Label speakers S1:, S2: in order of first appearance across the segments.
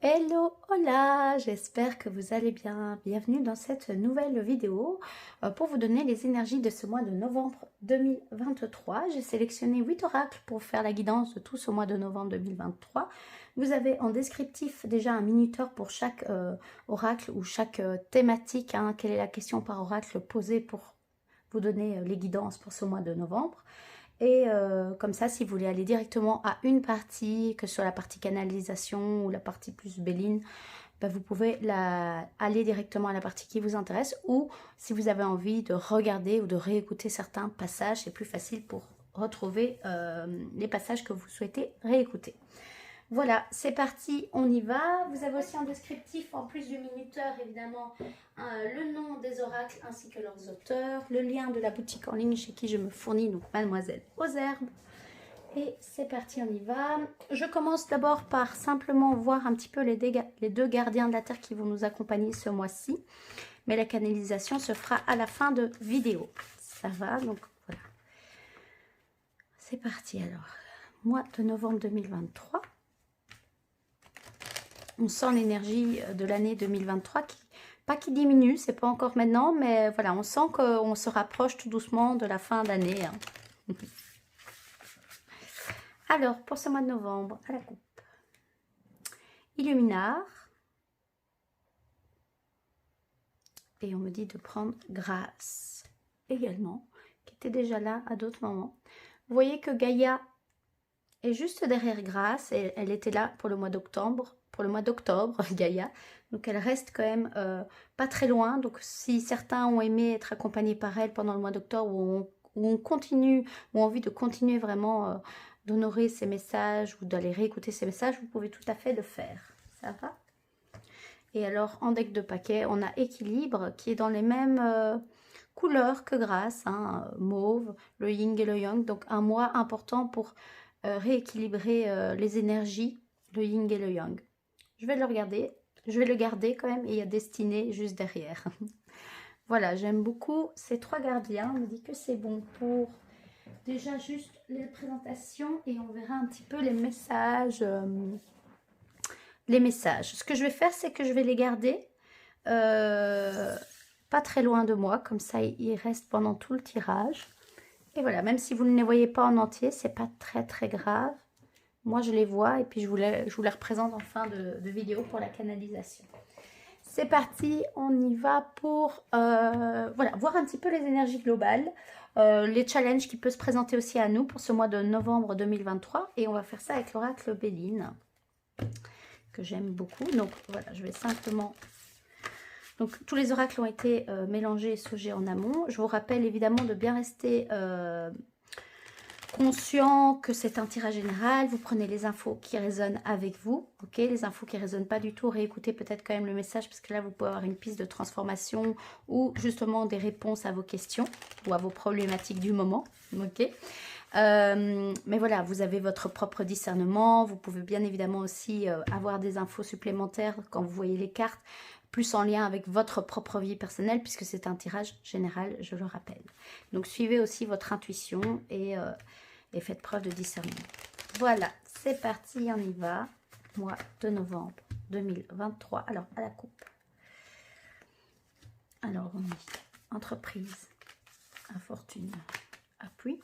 S1: Hello, hola, j'espère que vous allez bien. Bienvenue dans cette nouvelle vidéo pour vous donner les énergies de ce mois de novembre 2023. J'ai sélectionné 8 oracles pour faire la guidance de tout ce mois de novembre 2023. Vous avez en descriptif déjà un minuteur pour chaque oracle ou chaque thématique. Quelle est la question par oracle posée pour vous donner les guidances pour ce mois de novembre. Et comme ça, si vous voulez aller directement à une partie, que ce soit la partie canalisation ou la partie plus béline, ben vous pouvez aller directement à la partie qui vous intéresse. Ou si vous avez envie de regarder ou de réécouter certains passages, c'est plus facile pour retrouver les passages que vous souhaitez réécouter. Voilà, c'est parti, on y va. Vous avez aussi en descriptif, en plus du minuteur, évidemment, le nom des oracles ainsi que leurs auteurs, le lien de la boutique en ligne chez qui je me fournis, donc Mademoiselle aux Herbes. Et c'est parti, on y va. Je commence d'abord par simplement voir un petit peu les deux gardiens de la Terre qui vont nous accompagner ce mois-ci. Mais la canalisation se fera à la fin de vidéo. Ça va, donc voilà. C'est parti alors. Mois de novembre 2023. On sent l'énergie de l'année 2023 qui diminue, c'est pas encore maintenant, mais voilà, on sent qu'on se rapproche tout doucement de la fin d'année. Alors, pour ce mois de novembre, à la coupe. Illuminar. Et on me dit de prendre Grâce également, qui était déjà là à d'autres moments. Vous voyez que Gaïa est juste derrière Grâce, et elle était là pour le mois d'octobre, Gaïa. Donc elle reste quand même pas très loin. Donc si certains ont aimé être accompagnés par elle pendant le mois d'octobre, ou on continue, ou envie de continuer vraiment d'honorer ces messages, ou d'aller réécouter ces messages, vous pouvez tout à fait le faire. Ça va? Et alors en deck de paquet, on a Équilibre qui est dans les mêmes couleurs que Grâce, mauve, le yin et le yang. Donc un mois important pour rééquilibrer les énergies, le yin et le yang. Je vais le regarder, je vais le garder quand même, et il y a Destinée juste derrière. Voilà, j'aime beaucoup ces trois gardiens. On me dit que c'est bon pour déjà juste les présentations, et on verra un petit peu les messages. Ce que je vais faire, c'est que je vais les garder pas très loin de moi, comme ça ils restent pendant tout le tirage. Et voilà, même si vous ne les voyez pas en entier, c'est pas très grave. Moi, je les vois, et puis je vous les représente en fin de vidéo pour la canalisation. C'est parti, on y va pour voilà, voir un petit peu les énergies globales, les challenges qui peuvent se présenter aussi à nous pour ce mois de novembre 2023. Et on va faire ça avec l'oracle Béline, que j'aime beaucoup. Donc voilà, je vais simplement... Donc tous les oracles ont été mélangés et saugés en amont. Je vous rappelle évidemment de bien rester... conscient que c'est un tirage général. Vous prenez les infos qui résonnent avec vous, ok? Les infos qui ne résonnent pas du tout, réécoutez peut-être quand même le message, parce que là vous pouvez avoir une piste de transformation ou justement des réponses à vos questions ou à vos problématiques du moment, ok? Mais voilà, vous avez votre propre discernement. Vous pouvez bien évidemment aussi avoir des infos supplémentaires quand vous voyez les cartes, plus en lien avec votre propre vie personnelle, puisque c'est un tirage général, je le rappelle. Donc suivez aussi votre intuition et faites preuve de discernement. Voilà, c'est parti, on y va. Mois de novembre 2023. Alors, à la coupe. Alors, on dit entreprise, infortune, appui,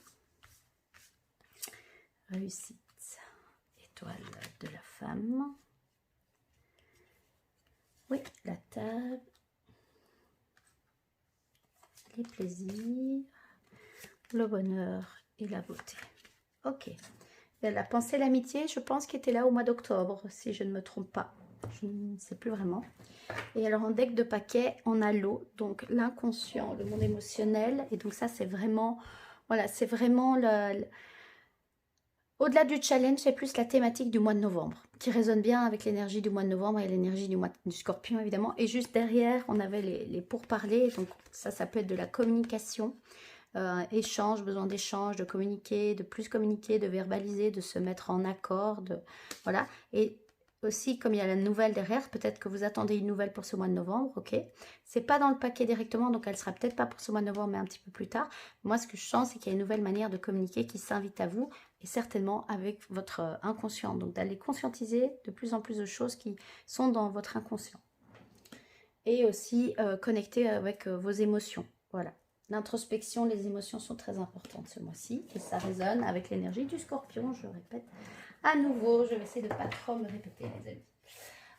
S1: réussite, étoile de la femme. Oui, la table, les plaisirs, le bonheur et la beauté. Ok. Et la pensée, l'amitié, je pense qu'il était là au mois d'octobre, si je ne me trompe pas. Je ne sais plus vraiment. Et alors en deck de paquet, on a l'eau, donc l'inconscient, le monde émotionnel. Et donc ça, c'est vraiment, voilà, c'est vraiment au-delà du challenge, c'est plus la thématique du mois de novembre, qui résonne bien avec l'énergie du mois de novembre et l'énergie du mois du Scorpion, évidemment. Et juste derrière, on avait les pourparlers. Donc ça peut être de la communication, échange, besoin d'échange, de communiquer, de plus communiquer, de verbaliser, de se mettre en accord, voilà. Et aussi, comme il y a la nouvelle derrière, peut-être que vous attendez une nouvelle pour ce mois de novembre, ok? C'est pas dans le paquet directement, donc elle sera peut-être pas pour ce mois de novembre, mais un petit peu plus tard. Moi, ce que je sens, c'est qu'il y a une nouvelle manière de communiquer qui s'invite à vous, et certainement avec votre inconscient. Donc, d'aller conscientiser de plus en plus de choses qui sont dans votre inconscient. Et aussi connecter avec vos émotions, voilà. L'introspection, les émotions sont très importantes ce mois-ci, et ça résonne avec l'énergie du Scorpion, je répète. À nouveau, je vais essayer de ne pas trop me répéter, les amis.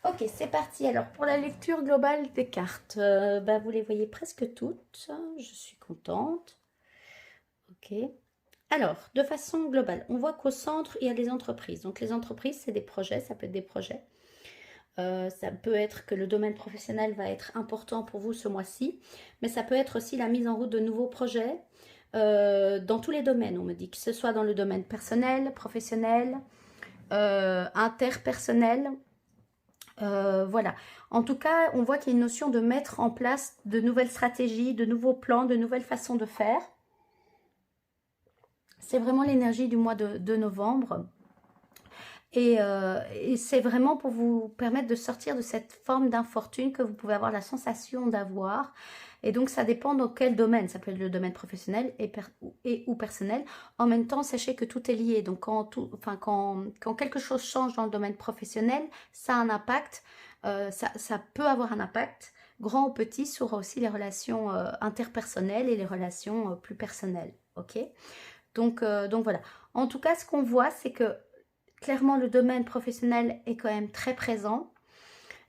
S1: Ok, c'est parti. Alors, pour la lecture globale des cartes, vous les voyez presque toutes. Je suis contente. Ok. Alors, de façon globale, on voit qu'au centre, il y a les entreprises. Donc, les entreprises, c'est des projets, ça peut être des projets. Ça peut être que le domaine professionnel va être important pour vous ce mois-ci, mais ça peut être aussi la mise en route de nouveaux projets dans tous les domaines, on me dit, que ce soit dans le domaine personnel, professionnel, interpersonnel, voilà. En tout cas, on voit qu'il y a une notion de mettre en place de nouvelles stratégies, de nouveaux plans, de nouvelles façons de faire. C'est vraiment l'énergie du mois de novembre. Et c'est vraiment pour vous permettre de sortir de cette forme d'infortune que vous pouvez avoir la sensation d'avoir. Et donc, ça dépend dans quel domaine. Ça peut être le domaine professionnel ou personnel. En même temps, sachez que tout est lié. Donc, quand quelque chose change dans le domaine professionnel, ça a un impact. Ça peut avoir un impact, grand ou petit, sur aussi les relations interpersonnelles et les relations plus personnelles. Ok ? Donc voilà. En tout cas, ce qu'on voit, c'est que clairement, le domaine professionnel est quand même très présent.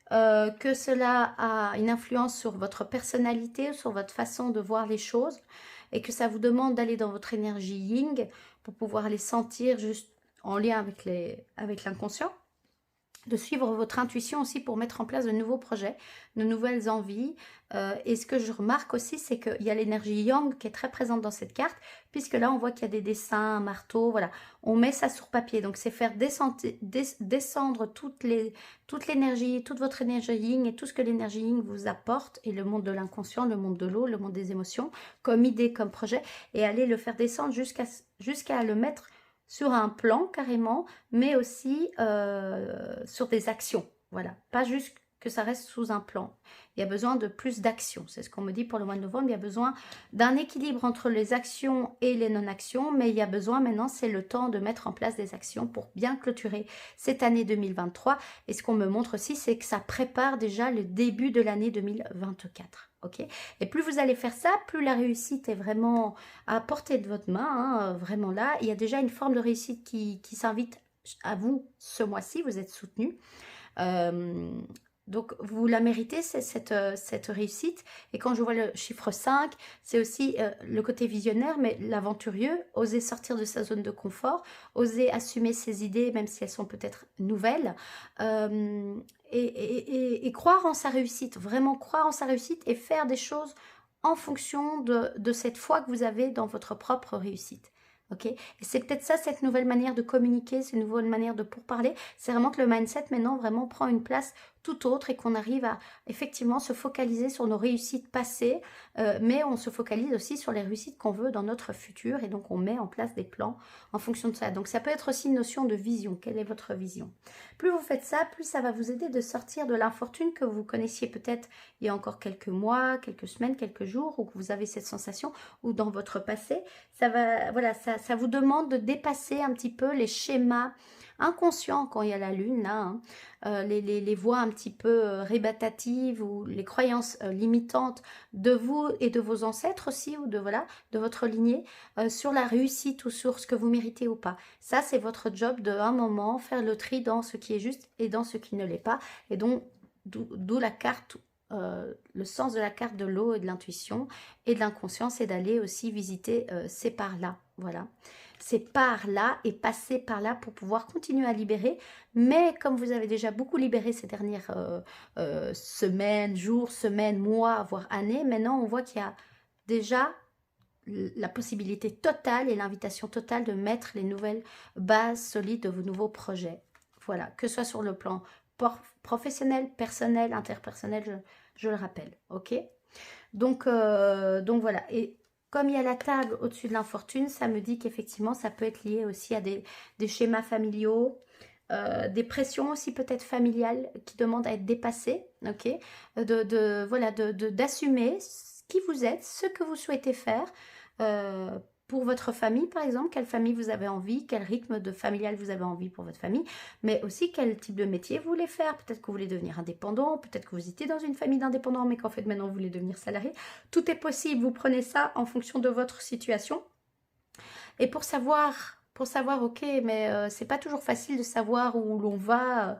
S1: Que cela a une influence sur votre personnalité, sur votre façon de voir les choses, et que ça vous demande d'aller dans votre énergie yin pour pouvoir les sentir juste en lien avec l'inconscient, de suivre votre intuition aussi pour mettre en place de nouveaux projets, de nouvelles envies. Et ce que je remarque aussi, c'est qu'il y a l'énergie yang qui est très présente dans cette carte, puisque là, on voit qu'il y a des dessins, un marteau, voilà. On met ça sur papier, donc c'est faire descendre toute l'énergie, toute votre énergie yin et tout ce que l'énergie yin vous apporte, et le monde de l'inconscient, le monde de l'eau, le monde des émotions, comme idée, comme projet, et aller le faire descendre jusqu'à le mettre sur un plan carrément, mais aussi sur des actions. Voilà, pas juste que ça reste sous un plan. Il y a besoin de plus d'actions. C'est ce qu'on me dit pour le mois de novembre. Il y a besoin d'un équilibre entre les actions et les non-actions, mais il y a besoin maintenant, c'est le temps de mettre en place des actions pour bien clôturer cette année 2023. Et ce qu'on me montre aussi, c'est que ça prépare déjà le début de l'année 2024. Okay, et plus vous allez faire ça, plus la réussite est vraiment à portée de votre main, hein, vraiment là. Il y a déjà une forme de réussite qui s'invite à vous ce mois-ci, vous êtes soutenu. Donc, vous la méritez, cette réussite. Et quand je vois le chiffre 5, c'est aussi le côté visionnaire, mais l'aventurieux, oser sortir de sa zone de confort, oser assumer ses idées, même si elles sont peut-être nouvelles, et croire en sa réussite, vraiment croire en sa réussite et faire des choses en fonction de cette foi que vous avez dans votre propre réussite. Okay, et c'est peut-être ça, cette nouvelle manière de communiquer, cette nouvelle manière de pourparler, c'est vraiment que le mindset maintenant vraiment prend une place tout autre et qu'on arrive à effectivement se focaliser sur nos réussites passées, mais on se focalise aussi sur les réussites qu'on veut dans notre futur, et donc on met en place des plans en fonction de ça. Donc ça peut être aussi une notion de vision. Quelle est votre vision? Plus vous faites ça, plus ça va vous aider de sortir de l'infortune que vous connaissiez peut-être il y a encore quelques mois, quelques semaines, quelques jours, ou que vous avez cette sensation, ou dans votre passé. Ça va, voilà, ça vous demande de dépasser un petit peu les schémas inconscients quand il y a la lune, là, hein, les voix un petit peu rébatatives ou les croyances limitantes de vous et de vos ancêtres aussi, ou de votre lignée, sur la réussite ou sur ce que vous méritez ou pas. Ça, c'est votre job de un moment faire le tri dans ce qui est juste et dans ce qui ne l'est pas, et donc d'où la carte. Le sens de la carte de l'eau et de l'intuition et de l'inconscient, c'est d'aller aussi visiter ces parts-là. Voilà, ces parts-là et passer par là pour pouvoir continuer à libérer. Mais comme vous avez déjà beaucoup libéré ces dernières semaines, jours, semaines, mois, voire années, maintenant on voit qu'il y a déjà la possibilité totale et l'invitation totale de mettre les nouvelles bases solides de vos nouveaux projets. Voilà, que ce soit sur le plan professionnel, personnel, interpersonnel, je le rappelle, ok? Donc voilà, et comme il y a la table au-dessus de l'infortune, ça me dit qu'effectivement, ça peut être lié aussi à des schémas familiaux, des pressions aussi peut-être familiales qui demandent à être dépassées, ok, voilà, d'assumer qui vous êtes, ce que vous souhaitez faire pour votre famille par exemple, quelle famille vous avez envie, quel rythme de familial vous avez envie pour votre famille, mais aussi quel type de métier vous voulez faire. Peut-être que vous voulez devenir indépendant, peut-être que vous étiez dans une famille d'indépendants mais qu'en fait maintenant vous voulez devenir salarié. Tout est possible, vous prenez ça en fonction de votre situation. Et pour savoir, ok, mais c'est pas toujours facile de savoir où l'on va,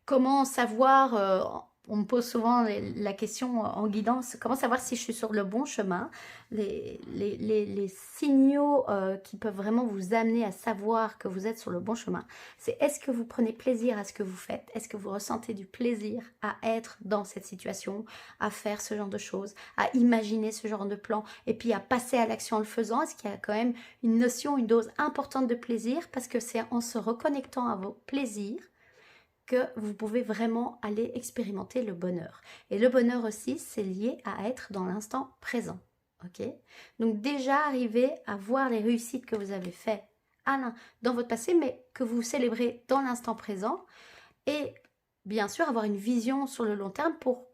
S1: comment savoir, on me pose souvent la question en guidance, comment savoir si je suis sur le bon chemin, les signaux qui peuvent vraiment vous amener à savoir que vous êtes sur le bon chemin, c'est est-ce que vous prenez plaisir à ce que vous faites, est-ce que vous ressentez du plaisir à être dans cette situation, à faire ce genre de choses, à imaginer ce genre de plan, et puis à passer à l'action en le faisant, est-ce qu'il y a quand même une notion, une dose importante de plaisir, parce que c'est en se reconnectant à vos plaisirs que vous pouvez vraiment aller expérimenter le bonheur. Et le bonheur aussi, c'est lié à être dans l'instant présent. Ok? Donc déjà arriver à voir les réussites que vous avez faites dans votre passé, mais que vous célébrez dans l'instant présent. Et bien sûr, avoir une vision sur le long terme pour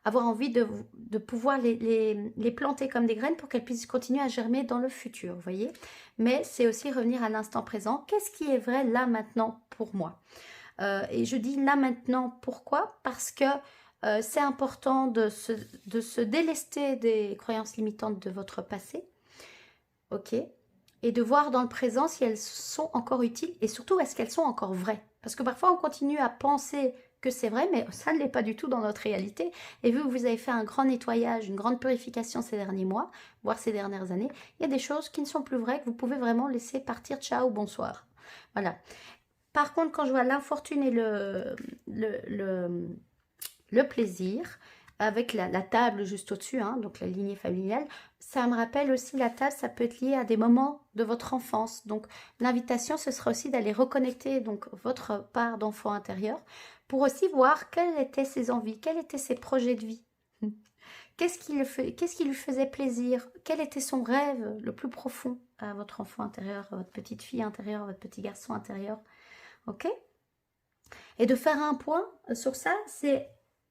S1: avoir envie de pouvoir les planter comme des graines pour qu'elles puissent continuer à germer dans le futur, vous voyez. Mais c'est aussi revenir à l'instant présent. Qu'est-ce qui est vrai là maintenant pour moi? Et je dis là maintenant, pourquoi? Parce que c'est important de se délester des croyances limitantes de votre passé, ok? Et de voir dans le présent si elles sont encore utiles et surtout est-ce qu'elles sont encore vraies. Parce que parfois on continue à penser que c'est vrai, mais ça ne l'est pas du tout dans notre réalité. Et vu que vous avez fait un grand nettoyage, une grande purification ces derniers mois, voire ces dernières années, il y a des choses qui ne sont plus vraies, que vous pouvez vraiment laisser partir, ciao, bonsoir. Voilà. Par contre, quand je vois l'infortune et le plaisir, avec la table juste au-dessus, hein, donc la lignée familiale, ça me rappelle aussi la table, ça peut être lié à des moments de votre enfance. Donc l'invitation, ce sera aussi d'aller reconnecter donc votre part d'enfant intérieur pour aussi voir quelles étaient ses envies, quels étaient ses projets de vie. Qu'est-ce qui lui faisait plaisir? Quel était son rêve le plus profond à votre enfant intérieur, à votre petite fille intérieure, à votre petit garçon intérieur? Ok? Et de faire un point sur ça, c'est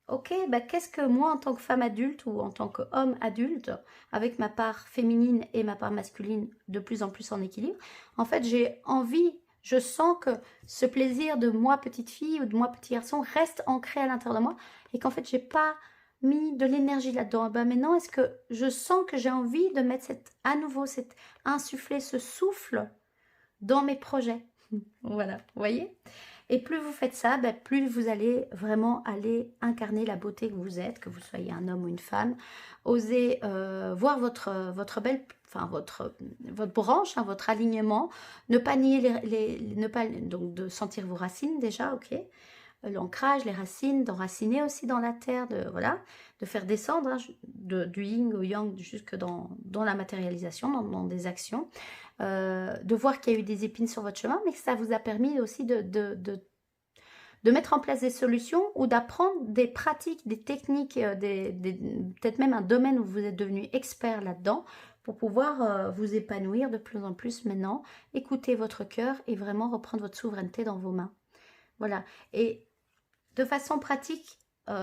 S1: ok, bah, qu'est-ce que moi en tant que femme adulte ou en tant qu'homme adulte, avec ma part féminine et ma part masculine de plus en plus en équilibre, en fait j'ai envie, je sens que ce plaisir de moi petite fille ou de moi petit garçon reste ancré à l'intérieur de moi et qu'en fait j'ai pas mis de l'énergie là-dedans. Bah maintenant est-ce que je sens que j'ai envie de mettre à nouveau insuffler ce souffle dans mes projets. Voilà, vous voyez? Et plus vous faites ça, ben plus vous allez vraiment aller incarner la beauté que vous êtes, que vous soyez un homme ou une femme. Osez voir votre belle, enfin votre branche, hein, votre alignement. Ne pas nier ne pas donc de sentir vos racines déjà, ok. L'ancrage, les racines, d'enraciner aussi dans la terre, de faire descendre hein, du yin au yang jusque dans la matérialisation, dans des actions, de voir qu'il y a eu des épines sur votre chemin, mais que ça vous a permis aussi de mettre en place des solutions ou d'apprendre des pratiques, des techniques, peut-être même un domaine où vous êtes devenu expert là-dedans pour pouvoir vous épanouir de plus en plus maintenant, écouter votre cœur et vraiment reprendre votre souveraineté dans vos mains. Voilà. Et de façon pratique,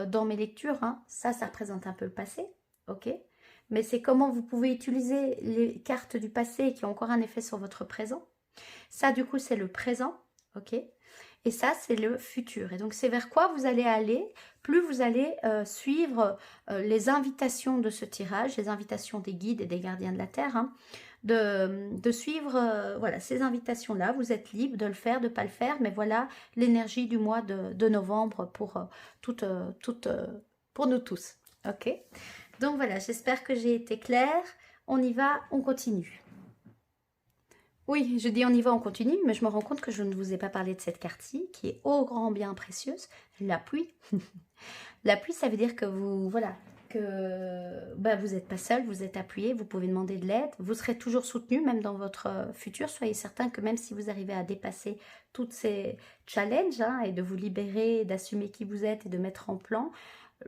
S1: dans mes lectures, hein, ça représente un peu le passé, ok? Mais c'est comment vous pouvez utiliser les cartes du passé qui ont encore un effet sur votre présent. Ça, du coup, c'est le présent, ok? Et ça, c'est le futur. Et donc, c'est vers quoi vous allez aller, plus vous allez suivre les invitations de ce tirage, les invitations des guides et des gardiens de la Terre, hein, de suivre voilà, ces invitations-là. Vous êtes libre de le faire, de ne pas le faire, mais voilà l'énergie du mois de novembre pour, pour nous tous. Ok? Donc voilà, j'espère que j'ai été claire. On y va, on continue. Oui, je dis on y va, on continue, mais je me rends compte que je ne vous ai pas parlé de cette carte-ci, qui est ô grand bien précieuse, la pluie. La pluie, ça veut dire que vous, voilà, que vous n'êtes pas seul, vous êtes appuyé, vous pouvez demander de l'aide, vous serez toujours soutenu, même dans votre futur. Soyez certain que même si vous arrivez à dépasser toutes ces challenges, hein, et de vous libérer, d'assumer qui vous êtes et de mettre en plan,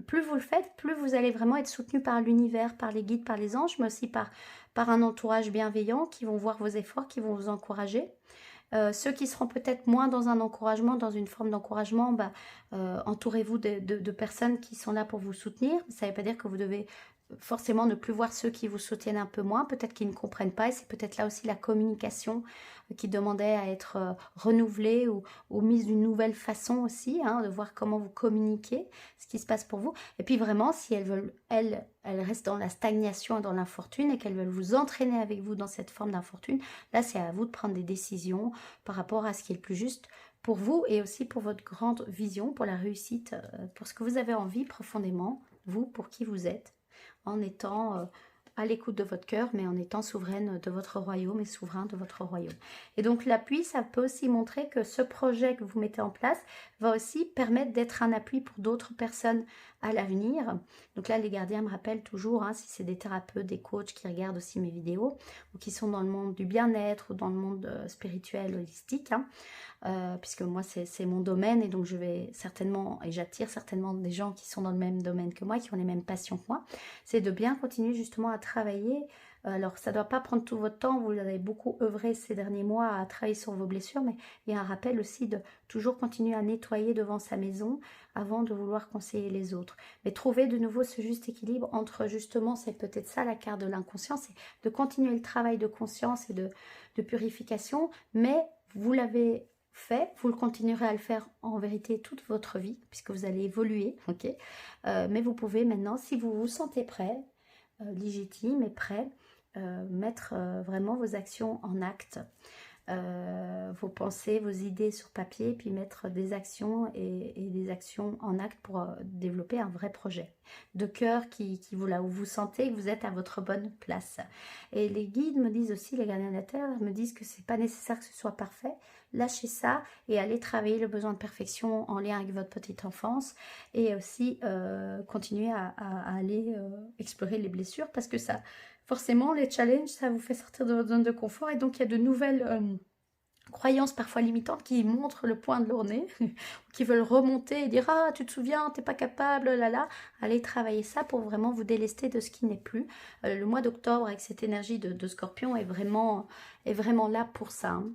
S1: plus vous le faites, plus vous allez vraiment être soutenu par l'univers, par les guides, par les anges, mais aussi par un entourage bienveillant qui vont voir vos efforts, qui vont vous encourager. Ceux qui seront peut-être moins dans un encouragement, dans une forme d'encouragement, entourez-vous de personnes qui sont là pour vous soutenir. Ça ne veut pas dire que vous devez forcément ne plus voir ceux qui vous soutiennent un peu moins, peut-être qu'ils ne comprennent pas, et c'est peut-être là aussi la communication qui demandait à être renouvelée ou mise d'une nouvelle façon aussi, hein, de voir comment vous communiquez, ce qui se passe pour vous. Et puis vraiment, si elles veulent, elles restent dans la stagnation et dans l'infortune et qu'elles veulent vous entraîner avec vous dans cette forme d'infortune, là c'est à vous de prendre des décisions par rapport à ce qui est le plus juste pour vous et aussi pour votre grande vision, pour la réussite, pour ce que vous avez envie profondément, vous, pour qui vous êtes, en étant à l'écoute de votre cœur, mais en étant souveraine de votre royaume et souverain de votre royaume. Et donc l'appui, ça peut aussi montrer que ce projet que vous mettez en place va aussi permettre d'être un appui pour d'autres personnes à l'avenir. Donc là, les gardiens me rappellent toujours, hein, si c'est des thérapeutes, des coachs qui regardent aussi mes vidéos, ou qui sont dans le monde du bien-être ou dans le monde spirituel, holistique, hein, puisque moi c'est mon domaine et donc je vais certainement, et j'attire certainement des gens qui sont dans le même domaine que moi, qui ont les mêmes passions que moi, c'est de bien continuer justement à travailler. Alors ça ne doit pas prendre tout votre temps, vous avez beaucoup œuvré ces derniers mois à travailler sur vos blessures, mais il y a un rappel aussi de toujours continuer à nettoyer devant sa maison avant de vouloir conseiller les autres. Mais trouver de nouveau ce juste équilibre entre justement, c'est peut-être ça la carte de l'inconscient, c'est de continuer le travail de conscience et de purification, mais vous l'avez fait, vous le continuerez à le faire en vérité toute votre vie, puisque vous allez évoluer, ok. Mais vous pouvez maintenant, si vous vous sentez prêt, légitime et prêt, mettre vraiment vos actions en acte, vos pensées, vos idées sur papier, puis mettre des actions et des actions en acte pour développer un vrai projet de cœur qui vous là où vous sentez que vous êtes à votre bonne place. Et les guides me disent aussi, les gardiens de la terre me disent que c'est pas nécessaire que ce soit parfait. Lâchez ça et allez travailler le besoin de perfection en lien avec votre petite enfance et aussi continuer à aller explorer les blessures parce que ça, forcément, les challenges, ça vous fait sortir de votre zone de confort et donc il y a de nouvelles croyances parfois limitantes qui montrent le point de leur nez, qui veulent remonter et dire « Ah, tu te souviens, t'es pas capable, là là ». Allez travailler ça pour vraiment vous délester de ce qui n'est plus. Le mois d'octobre, avec cette énergie de Scorpion, est vraiment là pour ça, hein.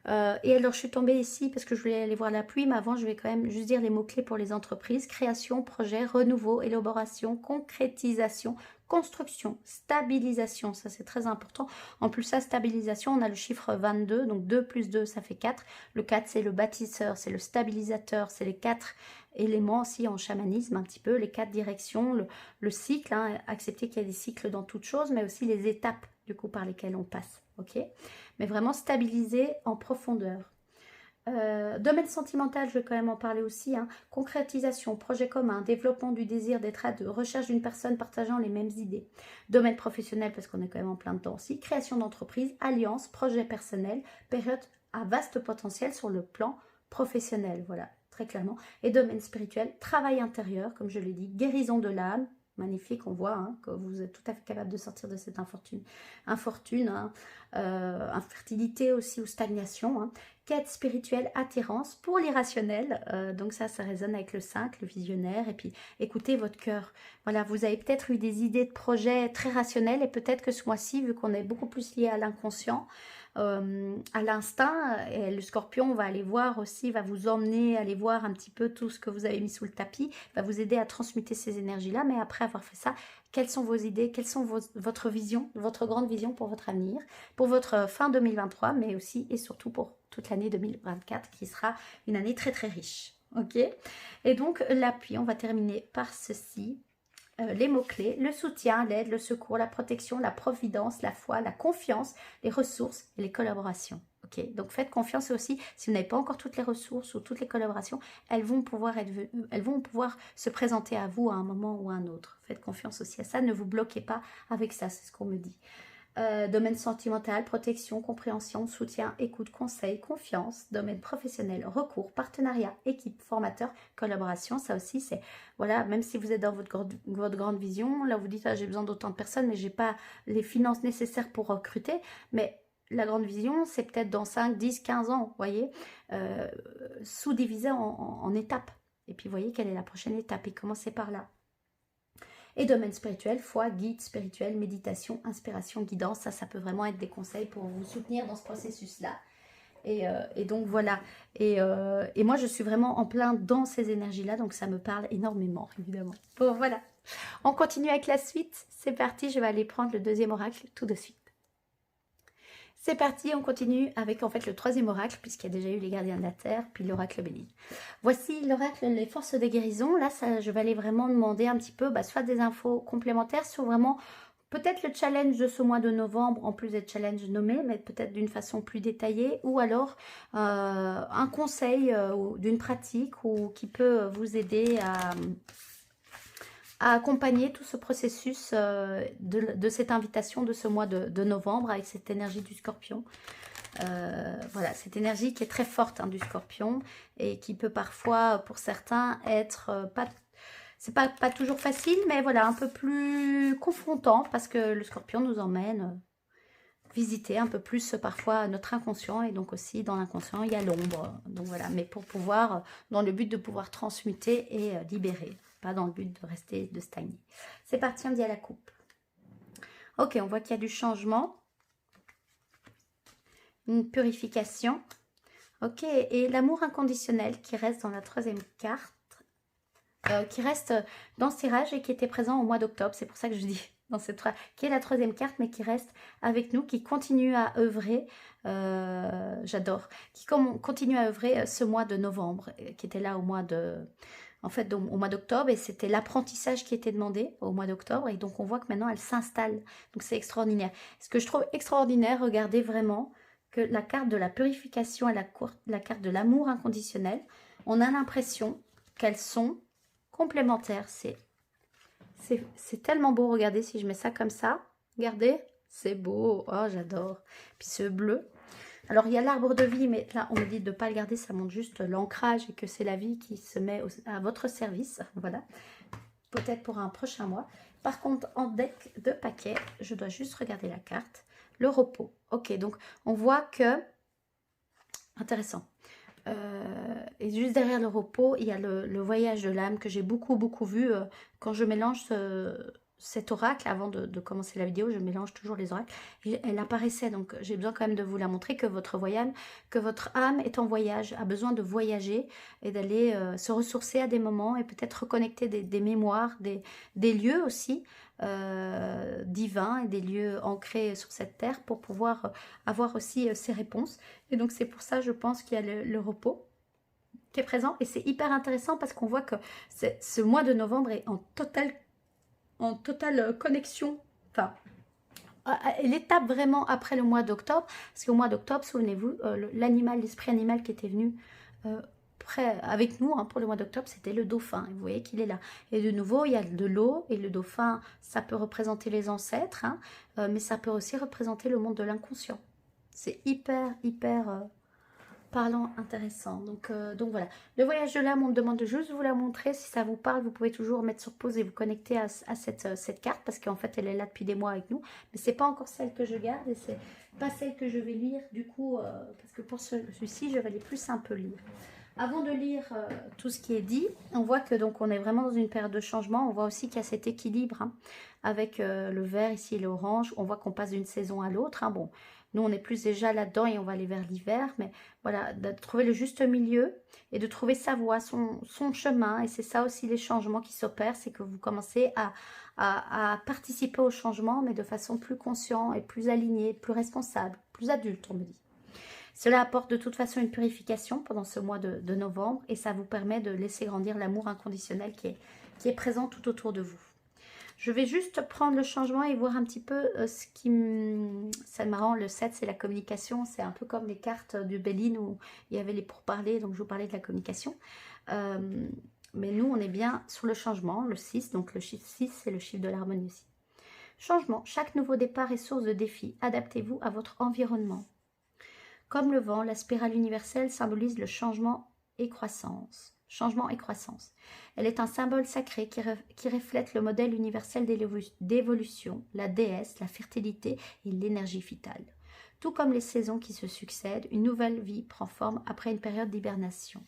S1: Et alors je suis tombée ici parce que je voulais aller voir la pluie, mais avant je vais quand même juste dire les mots-clés pour les entreprises: création, projet, renouveau, élaboration, concrétisation, construction, stabilisation, ça c'est très important. En plus ça, stabilisation, on a le chiffre 22, donc 2 plus 2 ça fait 4. Le 4 c'est le bâtisseur, c'est le stabilisateur, c'est les 4 éléments aussi en chamanisme un petit peu, les 4 directions, le cycle, hein, accepter qu'il y a des cycles dans toute chose, mais aussi les étapes du coup par lesquelles on passe, ok. Mais vraiment stabiliser en profondeur. Domaine sentimental, je vais quand même en parler aussi, hein. Concrétisation, projet commun, développement du désir d'être à deux, recherche d'une personne partageant les mêmes idées. Domaine professionnel, parce qu'on est quand même en plein dedans aussi, création d'entreprise, alliance, projet personnel, période à vaste potentiel sur le plan professionnel, voilà, très clairement. Et domaine spirituel, travail intérieur, comme je l'ai dit, guérison de l'âme. Magnifique, on voit hein, que vous êtes tout à fait capable de sortir de cette infortune, hein, infertilité aussi ou stagnation, hein. Quête spirituelle, attirance pour l'irrationnel, donc ça résonne avec le 5, le visionnaire, et puis écoutez votre cœur. Voilà, vous avez peut-être eu des idées de projets très rationnels, et peut-être que ce mois-ci, vu qu'on est beaucoup plus lié à l'inconscient, à l'instinct, et le scorpion va aller voir aussi, va vous emmener, aller voir un petit peu tout ce que vous avez mis sous le tapis, va vous aider à transmuter ces énergies-là, mais après avoir fait ça, quelles sont vos idées, quelles sont votre vision, votre grande vision pour votre avenir, pour votre fin 2023, mais aussi et surtout pour toute l'année 2024, qui sera une année très très riche, ok. Et donc l'appui, on va terminer par ceci. Les mots-clés, le soutien, l'aide, le secours, la protection, la providence, la foi, la confiance, les ressources et les collaborations. Ok, donc faites confiance aussi, si vous n'avez pas encore toutes les ressources ou toutes les collaborations, elles vont pouvoir se présenter à vous à un moment ou à un autre. Faites confiance aussi à ça, ne vous bloquez pas avec ça, c'est ce qu'on me dit. Domaine sentimental, protection, compréhension, soutien, écoute, conseil, confiance. Domaine professionnel, recours, partenariat, équipe, formateur, collaboration. Ça aussi, c'est, voilà, même si vous êtes dans votre grande vision, là vous dites, ah, j'ai besoin d'autant de personnes, mais j'ai pas les finances nécessaires pour recruter. Mais la grande vision, c'est peut-être dans 5, 10, 15 ans, vous voyez, sous-divisé en étapes. Et puis, vous voyez quelle est la prochaine étape et commencez par là. Et domaine spirituel, foi, guide spirituel, méditation, inspiration, guidance. Ça peut vraiment être des conseils pour vous soutenir dans ce processus-là. Et donc voilà. Et moi, je suis vraiment en plein dans ces énergies-là, donc ça me parle énormément, évidemment. Bon, voilà. On continue avec la suite. C'est parti, je vais aller prendre le deuxième oracle tout de suite. C'est parti, on continue avec en fait le troisième oracle, puisqu'il y a déjà eu les gardiens de la terre, puis l'oracle béni. Voici l'oracle les forces de guérison. Là, je vais aller vraiment demander un petit peu, soit des infos complémentaires sur vraiment peut-être le challenge de ce mois de novembre, en plus des challenges nommés, mais peut-être d'une façon plus détaillée, ou alors un conseil d'une pratique ou qui peut vous aider à accompagner tout ce processus de cette invitation de ce mois de novembre avec cette énergie du scorpion. Voilà, cette énergie qui est très forte du scorpion et qui peut parfois, pour certains, être c'est pas toujours facile, mais voilà, un peu plus confrontant parce que le scorpion nous emmène visiter un peu plus parfois notre inconscient et donc aussi dans l'inconscient, il y a l'ombre. Donc voilà, mais pour pouvoir, dans le but de pouvoir transmuter et libérer, pas dans le but de rester, de stagner. C'est parti, on dit à la coupe. Ok, on voit qu'il y a du changement, une purification. Ok, et l'amour inconditionnel qui reste dans la troisième carte. Qui reste dans ce tirage et qui était présent au mois d'octobre. C'est pour ça que je dis dans cette qui est la troisième carte, mais qui reste avec nous, qui continue à œuvrer. J'adore. Qui continue à œuvrer ce mois de novembre, qui était là au mois de... En fait, au mois d'octobre, et c'était l'apprentissage qui était demandé au mois d'octobre, et donc on voit que maintenant elle s'installe. Donc c'est extraordinaire. Ce que je trouve extraordinaire, regardez vraiment que la carte de la purification et la carte de l'amour inconditionnel, on a l'impression qu'elles sont complémentaires. C'est tellement beau, regardez si je mets ça comme ça. Regardez, c'est beau. Oh, j'adore. Puis ce bleu. Alors, il y a l'arbre de vie, mais là, on me dit de ne pas le garder. Ça montre juste l'ancrage et que c'est la vie qui se met à votre service. Voilà. Peut-être pour un prochain mois. Par contre, en deck de paquet, je dois juste regarder la carte. Le repos. Ok, donc on voit que... Intéressant. Et juste derrière le repos, il y a le voyage de l'âme que j'ai beaucoup vu quand je mélange cet oracle. Avant de commencer la vidéo, je mélange toujours les oracles. Et elle apparaissait, donc j'ai besoin quand même de vous la montrer, que votre âme est en voyage, a besoin de voyager et d'aller se ressourcer à des moments et peut-être reconnecter des mémoires, des lieux aussi divins et des lieux ancrés sur cette terre pour pouvoir avoir aussi ces réponses. Et donc c'est pour ça, je pense qu'il y a le repos qui est présent. Et c'est hyper intéressant parce qu'on voit que ce mois de novembre est en totale connexion. Enfin, l'étape vraiment après le mois d'octobre. Parce qu'au mois d'octobre, souvenez-vous, l'esprit animal qui était venu avec nous pour le mois d'octobre, c'était le dauphin. Et vous voyez qu'il est là. Et de nouveau, il y a de l'eau. Et le dauphin, ça peut représenter les ancêtres. Mais ça peut aussi représenter le monde de l'inconscient. C'est hyper parlant, intéressant. Donc voilà. Le voyage de l'âme, on me demande de juste vous la montrer. Si ça vous parle, vous pouvez toujours mettre sur pause et vous connecter à cette carte. Parce qu'en fait, elle est là depuis des mois avec nous. Mais c'est pas encore celle que je garde. Et c'est pas celle que je vais lire. Du coup, parce que pour celui-ci, je vais aller plus un peu lire. Avant de lire tout ce qui est dit, on voit que donc on est vraiment dans une période de changement. On voit aussi qu'il y a cet équilibre avec le vert ici et l'orange. On voit qu'on passe d'une saison à l'autre. Bon, nous on est plus déjà là-dedans et on va aller vers l'hiver. Mais voilà, de trouver le juste milieu et de trouver sa voie, son chemin. Et c'est ça aussi les changements qui s'opèrent. C'est que vous commencez à participer au changement, mais de façon plus consciente et plus alignée, plus responsable, plus adulte, on me dit. Cela apporte de toute façon une purification pendant ce mois de novembre et ça vous permet de laisser grandir l'amour inconditionnel qui est présent tout autour de vous. Je vais juste prendre le changement et voir un petit peu ce qui... C'est marrant, le 7 c'est la communication, c'est un peu comme les cartes du Béline où il y avait les pourparlers, donc je vous parlais de la communication. Mais nous on est bien sur le changement, le 6, donc le chiffre 6 c'est le chiffre de l'harmonie aussi. Changement, chaque nouveau départ est source de défis, adaptez-vous à votre environnement. Comme le vent, la spirale universelle symbolise le changement et croissance. Changement et croissance. Elle est un symbole sacré qui reflète le modèle universel d'évolution, la déesse, la fertilité et l'énergie vitale. Tout comme les saisons qui se succèdent, une nouvelle vie prend forme après une période d'hibernation.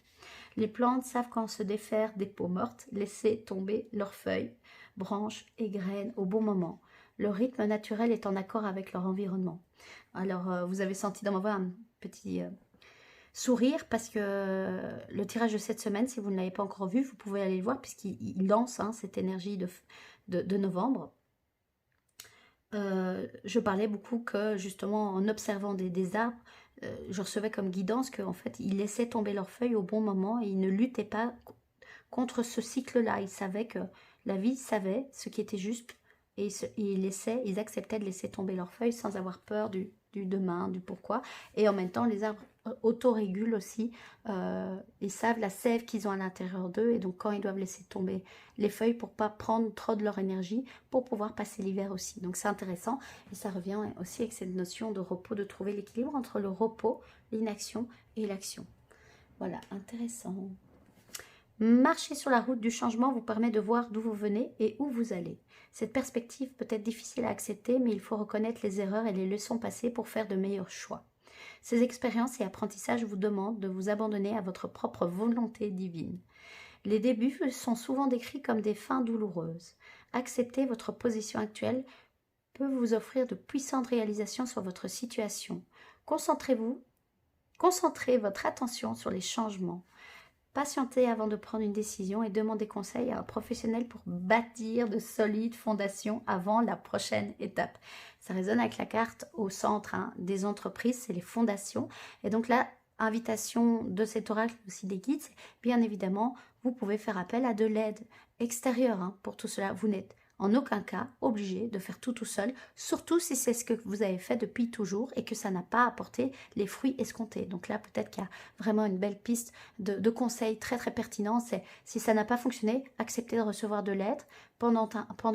S1: Les plantes savent quand se défaire des peaux mortes, laisser tomber leurs feuilles, branches et graines au bon moment. Leur rythme naturel est en accord avec leur environnement. Alors, vous avez senti dans ma voix un petit Sourire parce que le tirage de cette semaine, si vous ne l'avez pas encore vu, vous pouvez aller le voir puisqu'il lance hein, cette énergie de novembre. Je parlais beaucoup que justement en observant des arbres, je recevais comme guidance qu'en fait ils laissaient tomber leurs feuilles au bon moment et ils ne luttaient pas contre ce cycle-là. Ils savaient que la vie savait ce qui était juste et ils acceptaient de laisser tomber leurs feuilles sans avoir peur du demain, du pourquoi. Et en même temps, les arbres autorégulent aussi. Ils savent la sève qu'ils ont à l'intérieur d'eux et donc quand ils doivent laisser tomber les feuilles pour pas prendre trop de leur énergie pour pouvoir passer l'hiver aussi. Donc c'est intéressant et ça revient aussi avec cette notion de repos, de trouver l'équilibre entre le repos, l'inaction et l'action. Voilà, intéressant. Marcher sur la route du changement vous permet de voir d'où vous venez et où vous allez. Cette perspective peut être difficile à accepter, mais il faut reconnaître les erreurs et les leçons passées pour faire de meilleurs choix. Ces expériences et apprentissages vous demandent de vous abandonner à votre propre volonté divine. Les débuts sont souvent décrits comme des fins douloureuses. Accepter votre position actuelle peut vous offrir de puissantes réalisations sur votre situation. Concentrez votre attention sur les changements. Patientez avant de prendre une décision et demandez conseil à un professionnel pour bâtir de solides fondations avant la prochaine étape. Ça résonne avec la carte au centre hein, des entreprises, c'est les fondations. Et donc là, invitation de cet oracle aussi des guides, bien évidemment, vous pouvez faire appel à de l'aide extérieure hein, pour tout cela. Vous n'êtes en aucun cas obligé de faire tout seul, surtout si c'est ce que vous avez fait depuis toujours et que ça n'a pas apporté les fruits escomptés. Donc là, peut-être qu'il y a vraiment une belle piste de conseils très très pertinents. C'est si ça n'a pas fonctionné, acceptez de recevoir de l'aide pendant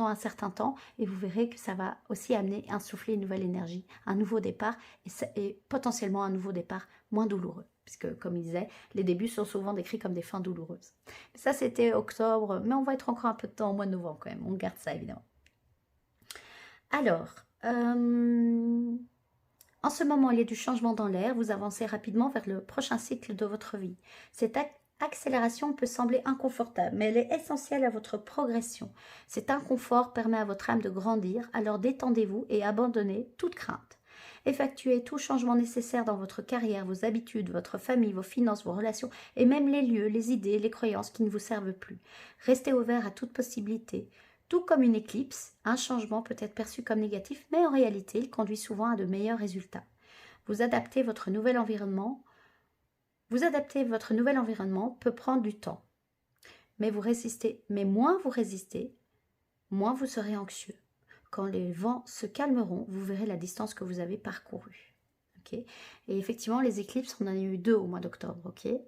S1: un certain temps et vous verrez que ça va aussi amener, insuffler une nouvelle énergie, un nouveau départ et potentiellement un nouveau départ moins douloureux. Puisque, comme il disait, les débuts sont souvent décrits comme des fins douloureuses. Ça, c'était octobre, mais on va être encore un peu de temps au mois de novembre quand même. On garde ça, évidemment. Alors, en ce moment, il y a du changement dans l'air. Vous avancez rapidement vers le prochain cycle de votre vie. Cette accélération peut sembler inconfortable, mais elle est essentielle à votre progression. Cet inconfort permet à votre âme de grandir, alors détendez-vous et abandonnez toute crainte. Effectuez tout changement nécessaire dans votre carrière, vos habitudes, votre famille, vos finances, vos relations et même les lieux, les idées, les croyances qui ne vous servent plus. Restez ouvert à toute possibilité. Tout comme une éclipse, un changement peut être perçu comme négatif, mais en réalité, il conduit souvent à de meilleurs résultats. Vous adapter votre nouvel environnement peut prendre du temps. Mais moins vous résistez, moins vous serez anxieux. Quand les vents se calmeront, vous verrez la distance que vous avez parcourue. Okay, et effectivement, les éclipses, on en a eu 2 au mois d'octobre. Okay,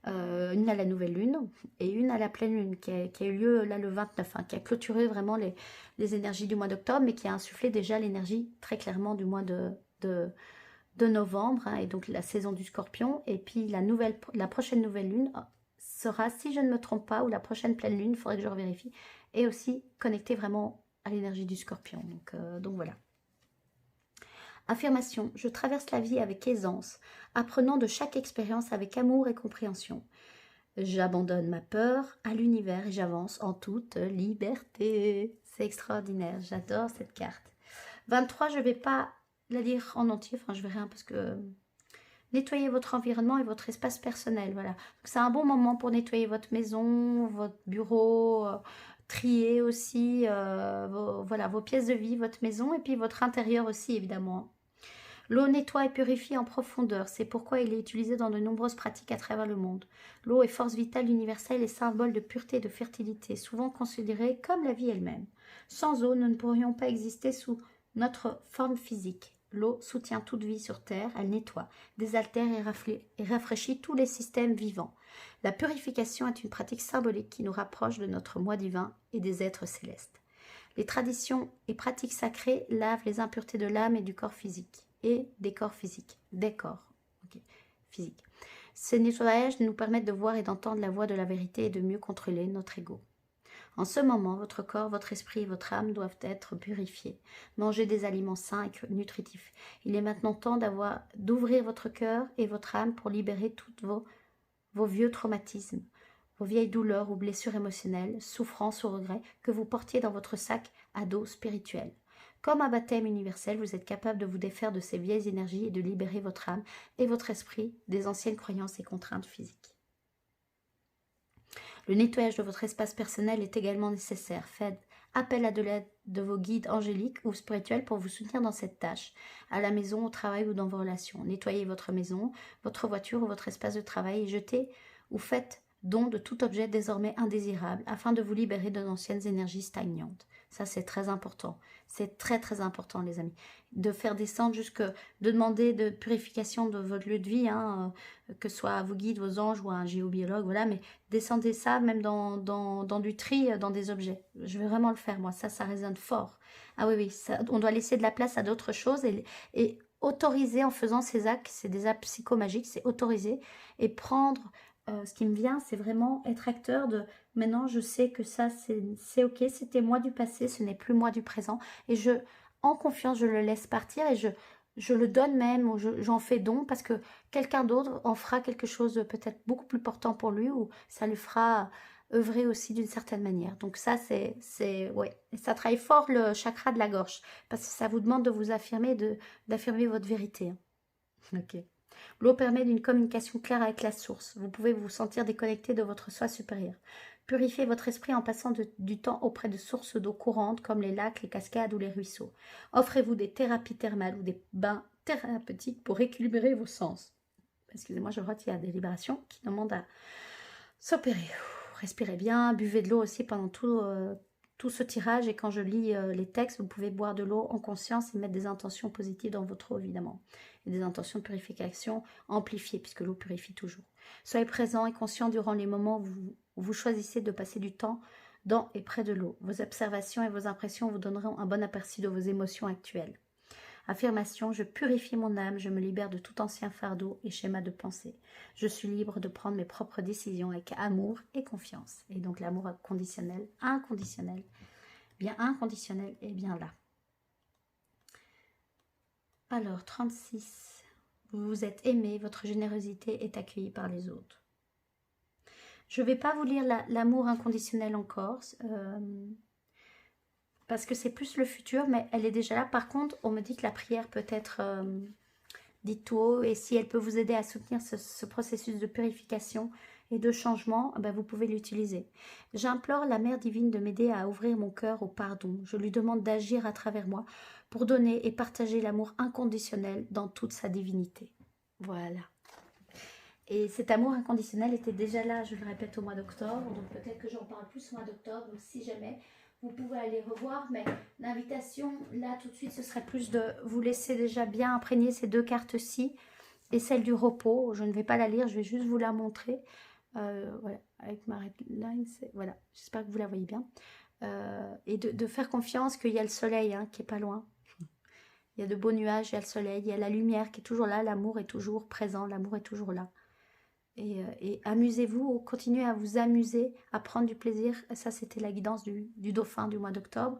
S1: une à la nouvelle lune et une à la pleine lune qui a eu lieu là le 29, hein, qui a clôturé vraiment les énergies du mois d'octobre, mais qui a insufflé déjà l'énergie très clairement du mois de novembre, hein, et donc la saison du Scorpion. Et puis la prochaine nouvelle lune sera, si je ne me trompe pas, ou la prochaine pleine lune, il faudrait que je revérifie, et aussi connectée vraiment à l'énergie du Scorpion. Donc voilà. Affirmation, je traverse la vie avec aisance, apprenant de chaque expérience avec amour et compréhension. J'abandonne ma peur à l'univers et j'avance en toute liberté. C'est extraordinaire, j'adore cette carte. 23, je ne vais pas la lire en entier, enfin je verrai un peu ce que... Nettoyez votre environnement et votre espace personnel, voilà. C'est un bon moment pour nettoyer votre maison, votre bureau, trier aussi vos pièces de vie, votre maison et puis votre intérieur aussi évidemment. L'eau nettoie et purifie en profondeur, c'est pourquoi il est utilisé dans de nombreuses pratiques à travers le monde. L'eau est force vitale universelle et symbole de pureté et de fertilité, souvent considérée comme la vie elle-même. Sans eau, nous ne pourrions pas exister sous notre forme physique. L'eau soutient toute vie sur Terre, elle nettoie, désaltère et rafraîchit tous les systèmes vivants. La purification est une pratique symbolique qui nous rapproche de notre moi divin et des êtres célestes. Les traditions et pratiques sacrées lavent les impuretés de l'âme et du corps physique, et des corps physiques, physiques. Ces nettoyages nous permettent de voir et d'entendre la voix de la vérité et de mieux contrôler notre ego. En ce moment, votre corps, votre esprit et votre âme doivent être purifiés. Mangez des aliments sains et nutritifs. Il est maintenant temps d'ouvrir votre cœur et votre âme pour libérer tous vos vieux traumatismes, vos vieilles douleurs ou blessures émotionnelles, souffrances ou regrets que vous portiez dans votre sac à dos spirituel. Comme un baptême universel, vous êtes capable de vous défaire de ces vieilles énergies et de libérer votre âme et votre esprit des anciennes croyances et contraintes physiques. Le nettoyage de votre espace personnel est également nécessaire. Faites appel à de l'aide de vos guides angéliques ou spirituels pour vous soutenir dans cette tâche, à la maison, au travail ou dans vos relations. Nettoyez votre maison, votre voiture ou votre espace de travail et jetez ou faites don de tout objet désormais indésirable afin de vous libérer de d'anciennes énergies stagnantes. Ça, c'est très important. C'est très, très important, les amis. De faire descendre de demander de purification de votre lieu de vie, que ce soit à vos guides, vos anges ou à un géobiologue, voilà, mais descendez ça même dans du tri, dans des objets. Je vais vraiment le faire, moi. Ça résonne fort. Ah oui, ça, on doit laisser de la place à d'autres choses et autoriser en faisant ces actes, c'est des actes psychomagiques, c'est autoriser et prendre... ce qui me vient, c'est vraiment être acteur de maintenant je sais que ça c'est ok, c'était moi du passé, ce n'est plus moi du présent. Et en confiance, je le laisse partir et je le donne même, ou j'en fais don parce que quelqu'un d'autre en fera quelque chose de peut-être beaucoup plus portant pour lui ou ça lui fera œuvrer aussi d'une certaine manière. Donc ça, ouais. Et ça travaille fort le chakra de la gorge parce que ça vous demande de vous affirmer, d'affirmer votre vérité. Ok. L'eau permet d'une communication claire avec la source. Vous pouvez vous sentir déconnecté de votre soi supérieur. Purifiez votre esprit en passant du temps auprès de sources d'eau courantes comme les lacs, les cascades ou les ruisseaux. Offrez-vous des thérapies thermales ou des bains thérapeutiques pour équilibrer vos sens. Excusez-moi, je vois qu'il y a des vibrations qui demandent à s'opérer. Respirez bien, buvez de l'eau aussi pendant tout ce tirage. Et quand je lis les textes, vous pouvez boire de l'eau en conscience et mettre des intentions positives dans votre eau, évidemment. Et des intentions de purification amplifiées, puisque l'eau purifie toujours. Soyez présent et conscient durant les moments où vous choisissez de passer du temps dans et près de l'eau. Vos observations et vos impressions vous donneront un bon aperçu de vos émotions actuelles. Affirmation, je purifie mon âme, je me libère de tout ancien fardeau et schéma de pensée. Je suis libre de prendre mes propres décisions avec amour et confiance. Et donc l'amour inconditionnel, bien inconditionnel est bien là. Alors, 36. Vous vous êtes aimé, votre générosité est accueillie par les autres. Je ne vais pas vous lire l'amour inconditionnel encore, parce que c'est plus le futur, mais elle est déjà là. Par contre, on me dit que la prière peut être dite tout haut, et si elle peut vous aider à soutenir ce processus de purification et de changement, ben vous pouvez l'utiliser. J'implore la Mère divine de m'aider à ouvrir mon cœur au pardon. Je lui demande d'agir à travers moi pour donner et partager l'amour inconditionnel dans toute sa divinité. Voilà. Et cet amour inconditionnel était déjà là, je le répète, au mois d'octobre. Donc peut-être que j'en parle plus au mois d'octobre. Donc si jamais, vous pouvez aller revoir. Mais l'invitation, là, tout de suite, ce serait plus de vous laisser déjà bien imprégner ces deux cartes-ci. Et celle du repos. Je ne vais pas la lire, je vais juste vous la montrer. Voilà, avec ma red line, voilà, j'espère que vous la voyez bien. Et de faire confiance qu'il y a le soleil qui est pas loin. Il y a de beaux nuages, il y a le soleil, il y a la lumière qui est toujours là, l'amour est toujours présent, l'amour est toujours là. Et amusez-vous, continuez à vous amuser, à prendre du plaisir. Ça, c'était la guidance du dauphin du mois d'octobre.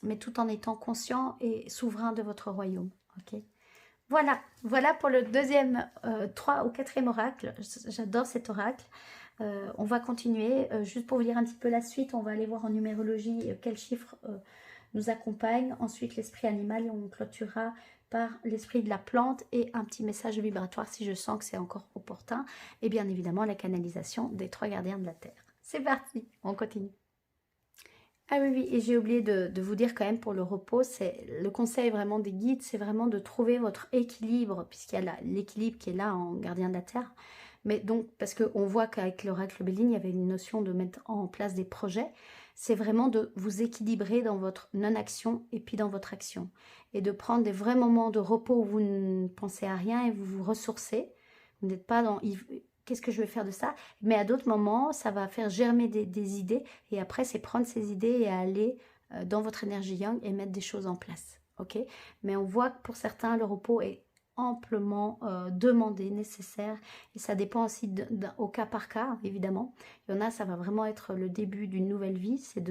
S1: Mais tout en étant conscient et souverain de votre royaume. Ok. Voilà pour le deuxième, 3 ou 4e oracle. J'adore cet oracle. On va continuer. Juste pour vous dire un petit peu la suite, on va aller voir en numérologie quels chiffres nous accompagnent. Ensuite, l'esprit animal et on clôturera par l'esprit de la plante et un petit message vibratoire si je sens que c'est encore opportun. Et bien évidemment, la canalisation des 3 gardiens de la Terre. C'est parti, on continue. Ah oui, et j'ai oublié de vous dire quand même pour le repos, c'est le conseil vraiment des guides, c'est vraiment de trouver votre équilibre, puisqu'il y a l'équilibre qui est là en gardien de la Terre. Mais donc, parce qu'on voit qu'avec l'oracle Béline, il y avait une notion de mettre en place des projets, c'est vraiment de vous équilibrer dans votre non-action et puis dans votre action. Et de prendre des vrais moments de repos où vous ne pensez à rien et vous vous ressourcez. Vous n'êtes pas dans... Qu'est-ce que je vais faire de ça? Mais à d'autres moments, ça va faire germer des idées. Et après, c'est prendre ces idées et aller dans votre énergie yang et mettre des choses en place. Ok? Mais on voit que pour certains, le repos est amplement demandé, nécessaire. Et ça dépend aussi au cas par cas, évidemment. Il y en a, ça va vraiment être le début d'une nouvelle vie. C'est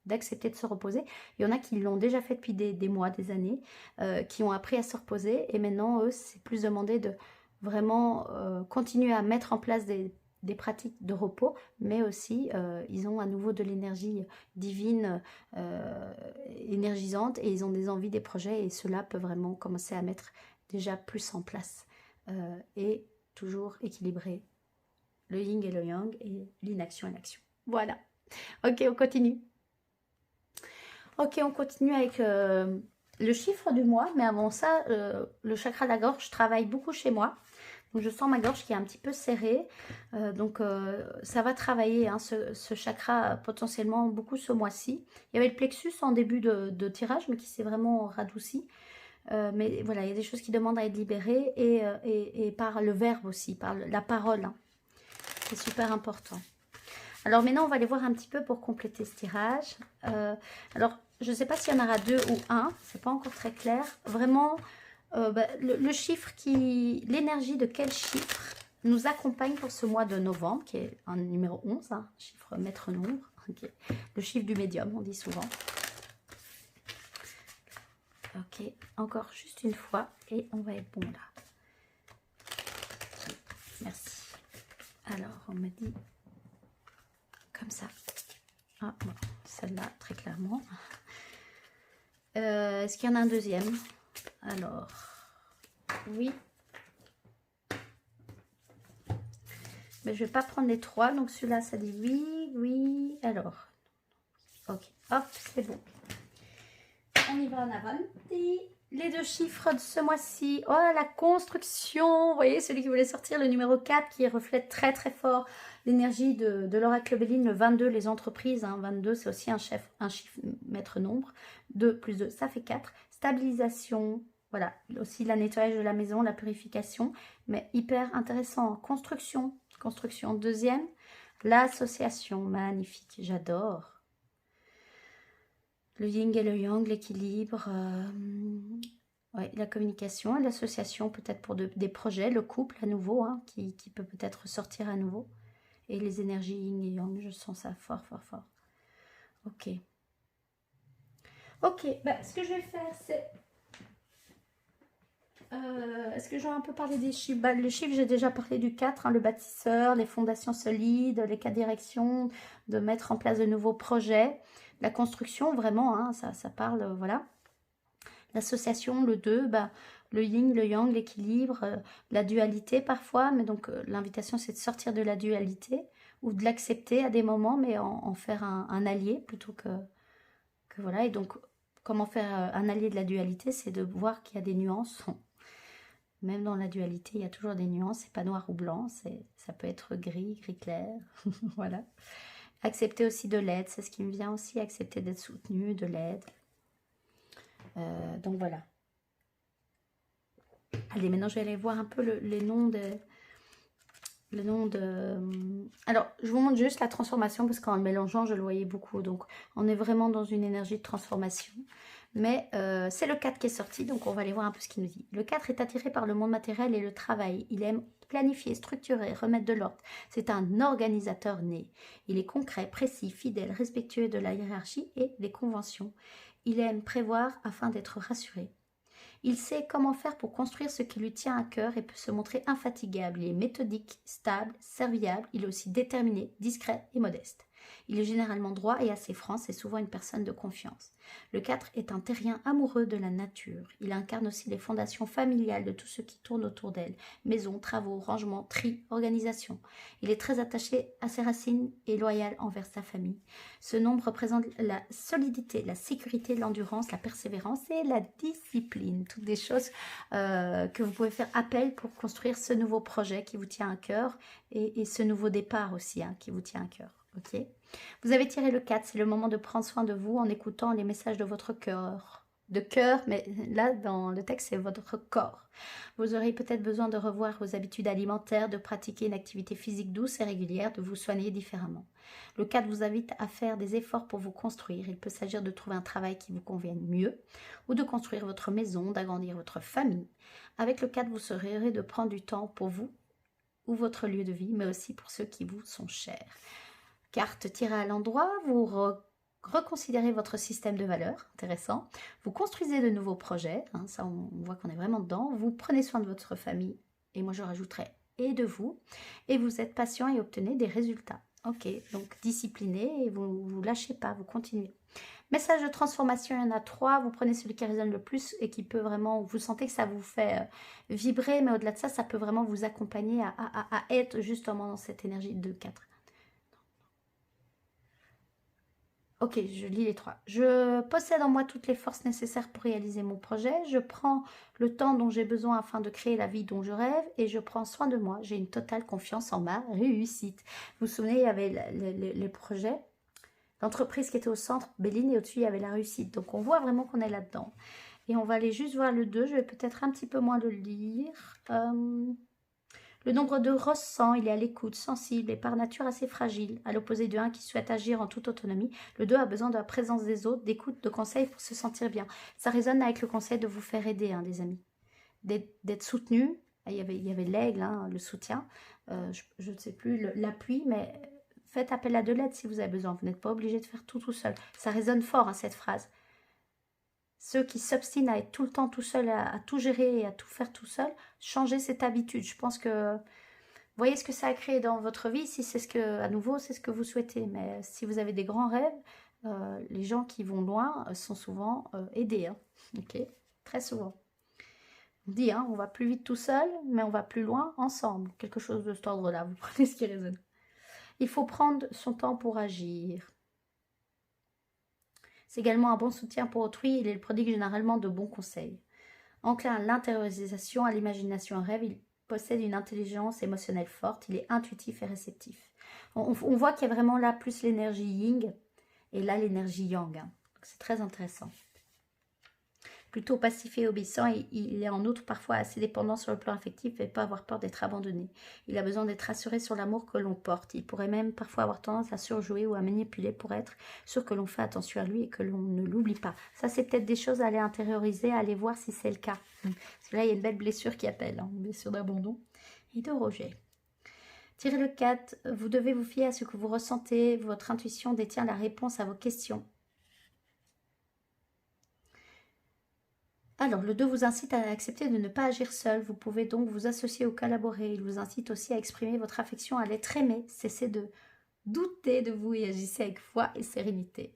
S1: d'accepter de se reposer. Il y en a qui l'ont déjà fait depuis des mois, des années, qui ont appris à se reposer. Et maintenant, eux, c'est plus demandé de... vraiment continuer à mettre en place des pratiques de repos, mais aussi ils ont à nouveau de l'énergie divine, énergisante, et ils ont des envies, des projets, et cela peut vraiment commencer à mettre déjà plus en place. Et toujours équilibrer le yin et le yang, et l'inaction et l'action. Voilà. Ok, on continue. Ok, on continue avec le chiffre du mois, mais avant ça, le chakra de la gorge, je travaille beaucoup chez moi. Donc je sens ma gorge qui est un petit peu serrée, donc ça va travailler hein, ce chakra potentiellement beaucoup ce mois-ci. Il y avait le plexus en début de tirage, mais qui s'est vraiment radouci. Mais voilà, il y a des choses qui demandent à être libérées, et par le verbe aussi, par la parole. Hein. C'est super important. Alors maintenant, on va aller voir un petit peu pour compléter ce tirage. Alors, je ne sais pas s'il y en aura 2 ou 1, c'est pas encore très clair. Vraiment, le chiffre l'énergie de quel chiffre nous accompagne pour ce mois de novembre, qui est un numéro 11, hein, chiffre maître nombre, okay. Le chiffre du médium, on dit souvent. Ok, encore juste une fois, et on va être bon là. Merci. Alors, on me dit comme ça. Ah, bon, celle-là, très clairement. Est-ce qu'il y en a un deuxième? Alors, oui. Mais je ne vais pas prendre les 3. Donc, celui-là, ça dit oui, oui. Alors, ok. Hop, c'est bon. On y va en avant. Les 2 chiffres de ce mois-ci. Oh, la construction. Vous voyez, celui qui voulait sortir, le numéro 4, qui reflète très, très fort l'énergie de l'oracle Béline. Le 22, les entreprises. Hein, 22, c'est aussi un chiffre maître nombre. 2 plus 2, ça fait 4. Stabilisation. Voilà, aussi la nettoyage de la maison, la purification. Mais hyper intéressant. Construction. Construction. Deuxième, l'association. Magnifique, j'adore. Le yin et le yang, l'équilibre, ouais, la communication, l'association peut-être pour des projets, le couple à nouveau, hein, qui peut peut-être sortir à nouveau. Et les énergies yin et yang, je sens ça fort, fort, fort. Ok. Ok, bah, ce que je vais faire, c'est... Est-ce que j'ai un peu parlé des chiffres? Bah, les chiffres, j'ai déjà parlé du 4, hein, le bâtisseur, les fondations solides, les 4 directions, de mettre en place de nouveaux projets. La construction, vraiment, hein, ça parle, voilà. L'association, le 2, bah, le yin, le yang, l'équilibre, la dualité parfois. Mais donc, l'invitation, c'est de sortir de la dualité ou de l'accepter à des moments, mais en faire un allié plutôt que voilà. Et donc, comment faire un allié de la dualité? C'est de voir qu'il y a des nuances. Même dans la dualité, il y a toujours des nuances. C'est pas noir ou blanc, ça peut être gris, gris clair. Voilà. Accepter aussi de l'aide, c'est ce qui me vient aussi, accepter d'être soutenu, de l'aide. Donc voilà. Allez, maintenant je vais aller voir un peu les noms de... Alors, je vous montre juste la transformation, parce qu'en le mélangeant, je le voyais beaucoup. Donc, on est vraiment dans une énergie de transformation. Mais c'est le 4 qui est sorti, donc on va aller voir un peu ce qu'il nous dit. Le 4 est attiré par le monde matériel et le travail. Il aime planifier, structurer, remettre de l'ordre. C'est un organisateur né. Il est concret, précis, fidèle, respectueux de la hiérarchie et des conventions. Il aime prévoir afin d'être rassuré. Il sait comment faire pour construire ce qui lui tient à cœur et peut se montrer infatigable. Il est méthodique, stable, serviable. Il est aussi déterminé, discret et modeste. Il est généralement droit et assez franc, c'est souvent une personne de confiance. Le 4 est un terrien amoureux de la nature. Il incarne aussi les fondations familiales de tout ce qui tourne autour d'elle. Maison, travaux, rangement, tri, organisation. Il est très attaché à ses racines et loyal envers sa famille. Ce nombre représente la solidité, la sécurité, l'endurance, la persévérance et la discipline. Toutes des choses que vous pouvez faire appel pour construire ce nouveau projet qui vous tient à cœur et ce nouveau départ aussi hein, qui vous tient à cœur. Ok. Vous avez tiré le 4, c'est le moment de prendre soin de vous en écoutant les messages de votre cœur. De cœur, mais là dans le texte c'est votre corps. Vous aurez peut-être besoin de revoir vos habitudes alimentaires, de pratiquer une activité physique douce et régulière, de vous soigner différemment. Le 4 vous invite à faire des efforts pour vous construire. Il peut s'agir de trouver un travail qui vous convienne mieux ou de construire votre maison, d'agrandir votre famille. Avec le 4, vous serez heureux de prendre du temps pour vous ou votre lieu de vie, mais aussi pour ceux qui vous sont chers. Carte tirée à l'endroit, vous reconsidérez votre système de valeurs, intéressant. Vous construisez de nouveaux projets, hein, ça on voit qu'on est vraiment dedans. Vous prenez soin de votre famille, et moi je rajouterais et de vous. Et vous êtes patient et obtenez des résultats. Ok, donc discipliné et vous lâchez pas, vous continuez. Message de transformation, il y en a 3. Vous prenez celui qui résonne le plus et qui peut vraiment, vous sentez que ça vous fait vibrer, mais au-delà de ça, ça peut vraiment vous accompagner à être justement dans cette énergie de 4. Ok, je lis les 3. Je possède en moi toutes les forces nécessaires pour réaliser mon projet. Je prends le temps dont j'ai besoin afin de créer la vie dont je rêve et je prends soin de moi. J'ai une totale confiance en ma réussite. Vous vous souvenez, il y avait les projets, l'entreprise qui était au centre, Béline, et au-dessus, il y avait la réussite. Donc, on voit vraiment qu'on est là-dedans. Et on va aller juste voir le 2. Je vais peut-être un petit peu moins le lire. Le nombre de ressent, il est à l'écoute, sensible et par nature assez fragile. À l'opposé du 1 qui souhaite agir en toute autonomie, le 2 a besoin de la présence des autres, d'écoute, de conseils pour se sentir bien. Ça résonne avec le conseil de vous faire aider, hein, les amis. D'être soutenu. Il y avait l'aigle, hein, le soutien. Je ne sais plus, l'appui, mais faites appel à de l'aide si vous avez besoin. Vous n'êtes pas obligé de faire tout seul. Ça résonne fort, hein, cette phrase. Ceux qui s'obstinent à être tout le temps tout seul, à tout gérer et à tout faire tout seul, changez cette habitude. Je pense que voyez ce que ça a créé dans votre vie, si c'est à nouveau, c'est ce que vous souhaitez. Mais si vous avez des grands rêves, les gens qui vont loin sont souvent aidés. Hein. Ok, très souvent. On dit, hein, on va plus vite tout seul, mais on va plus loin ensemble. Quelque chose de cet ordre-là. Vous prenez ce qui résonne. Il faut prendre son temps pour agir. C'est également un bon soutien pour autrui. Il est le prodigue généralement de bons conseils. Enclin à l'intériorisation, à l'imagination, un rêve, il possède une intelligence émotionnelle forte. Il est intuitif et réceptif. On voit qu'il y a vraiment là plus l'énergie yin et là l'énergie yang. Hein. C'est très intéressant. Plutôt passif et obéissant, il est en outre parfois assez dépendant sur le plan affectif et pas avoir peur d'être abandonné. Il a besoin d'être rassuré sur l'amour que l'on porte. Il pourrait même parfois avoir tendance à surjouer ou à manipuler pour être sûr que l'on fait attention à lui et que l'on ne l'oublie pas. Ça, c'est peut-être des choses à aller intérioriser, à aller voir si c'est le cas. Parce que là, il y a une belle blessure qui appelle, hein, une blessure d'abandon et de rejet. Tirez le 4. Vous devez vous fier à ce que vous ressentez. Votre intuition détient la réponse à vos questions. Alors, le 2 vous incite à accepter de ne pas agir seul. Vous pouvez donc vous associer ou collaborer. Il vous incite aussi à exprimer votre affection, à l'être aimé. Cessez de douter de vous et agissez avec foi et sérénité.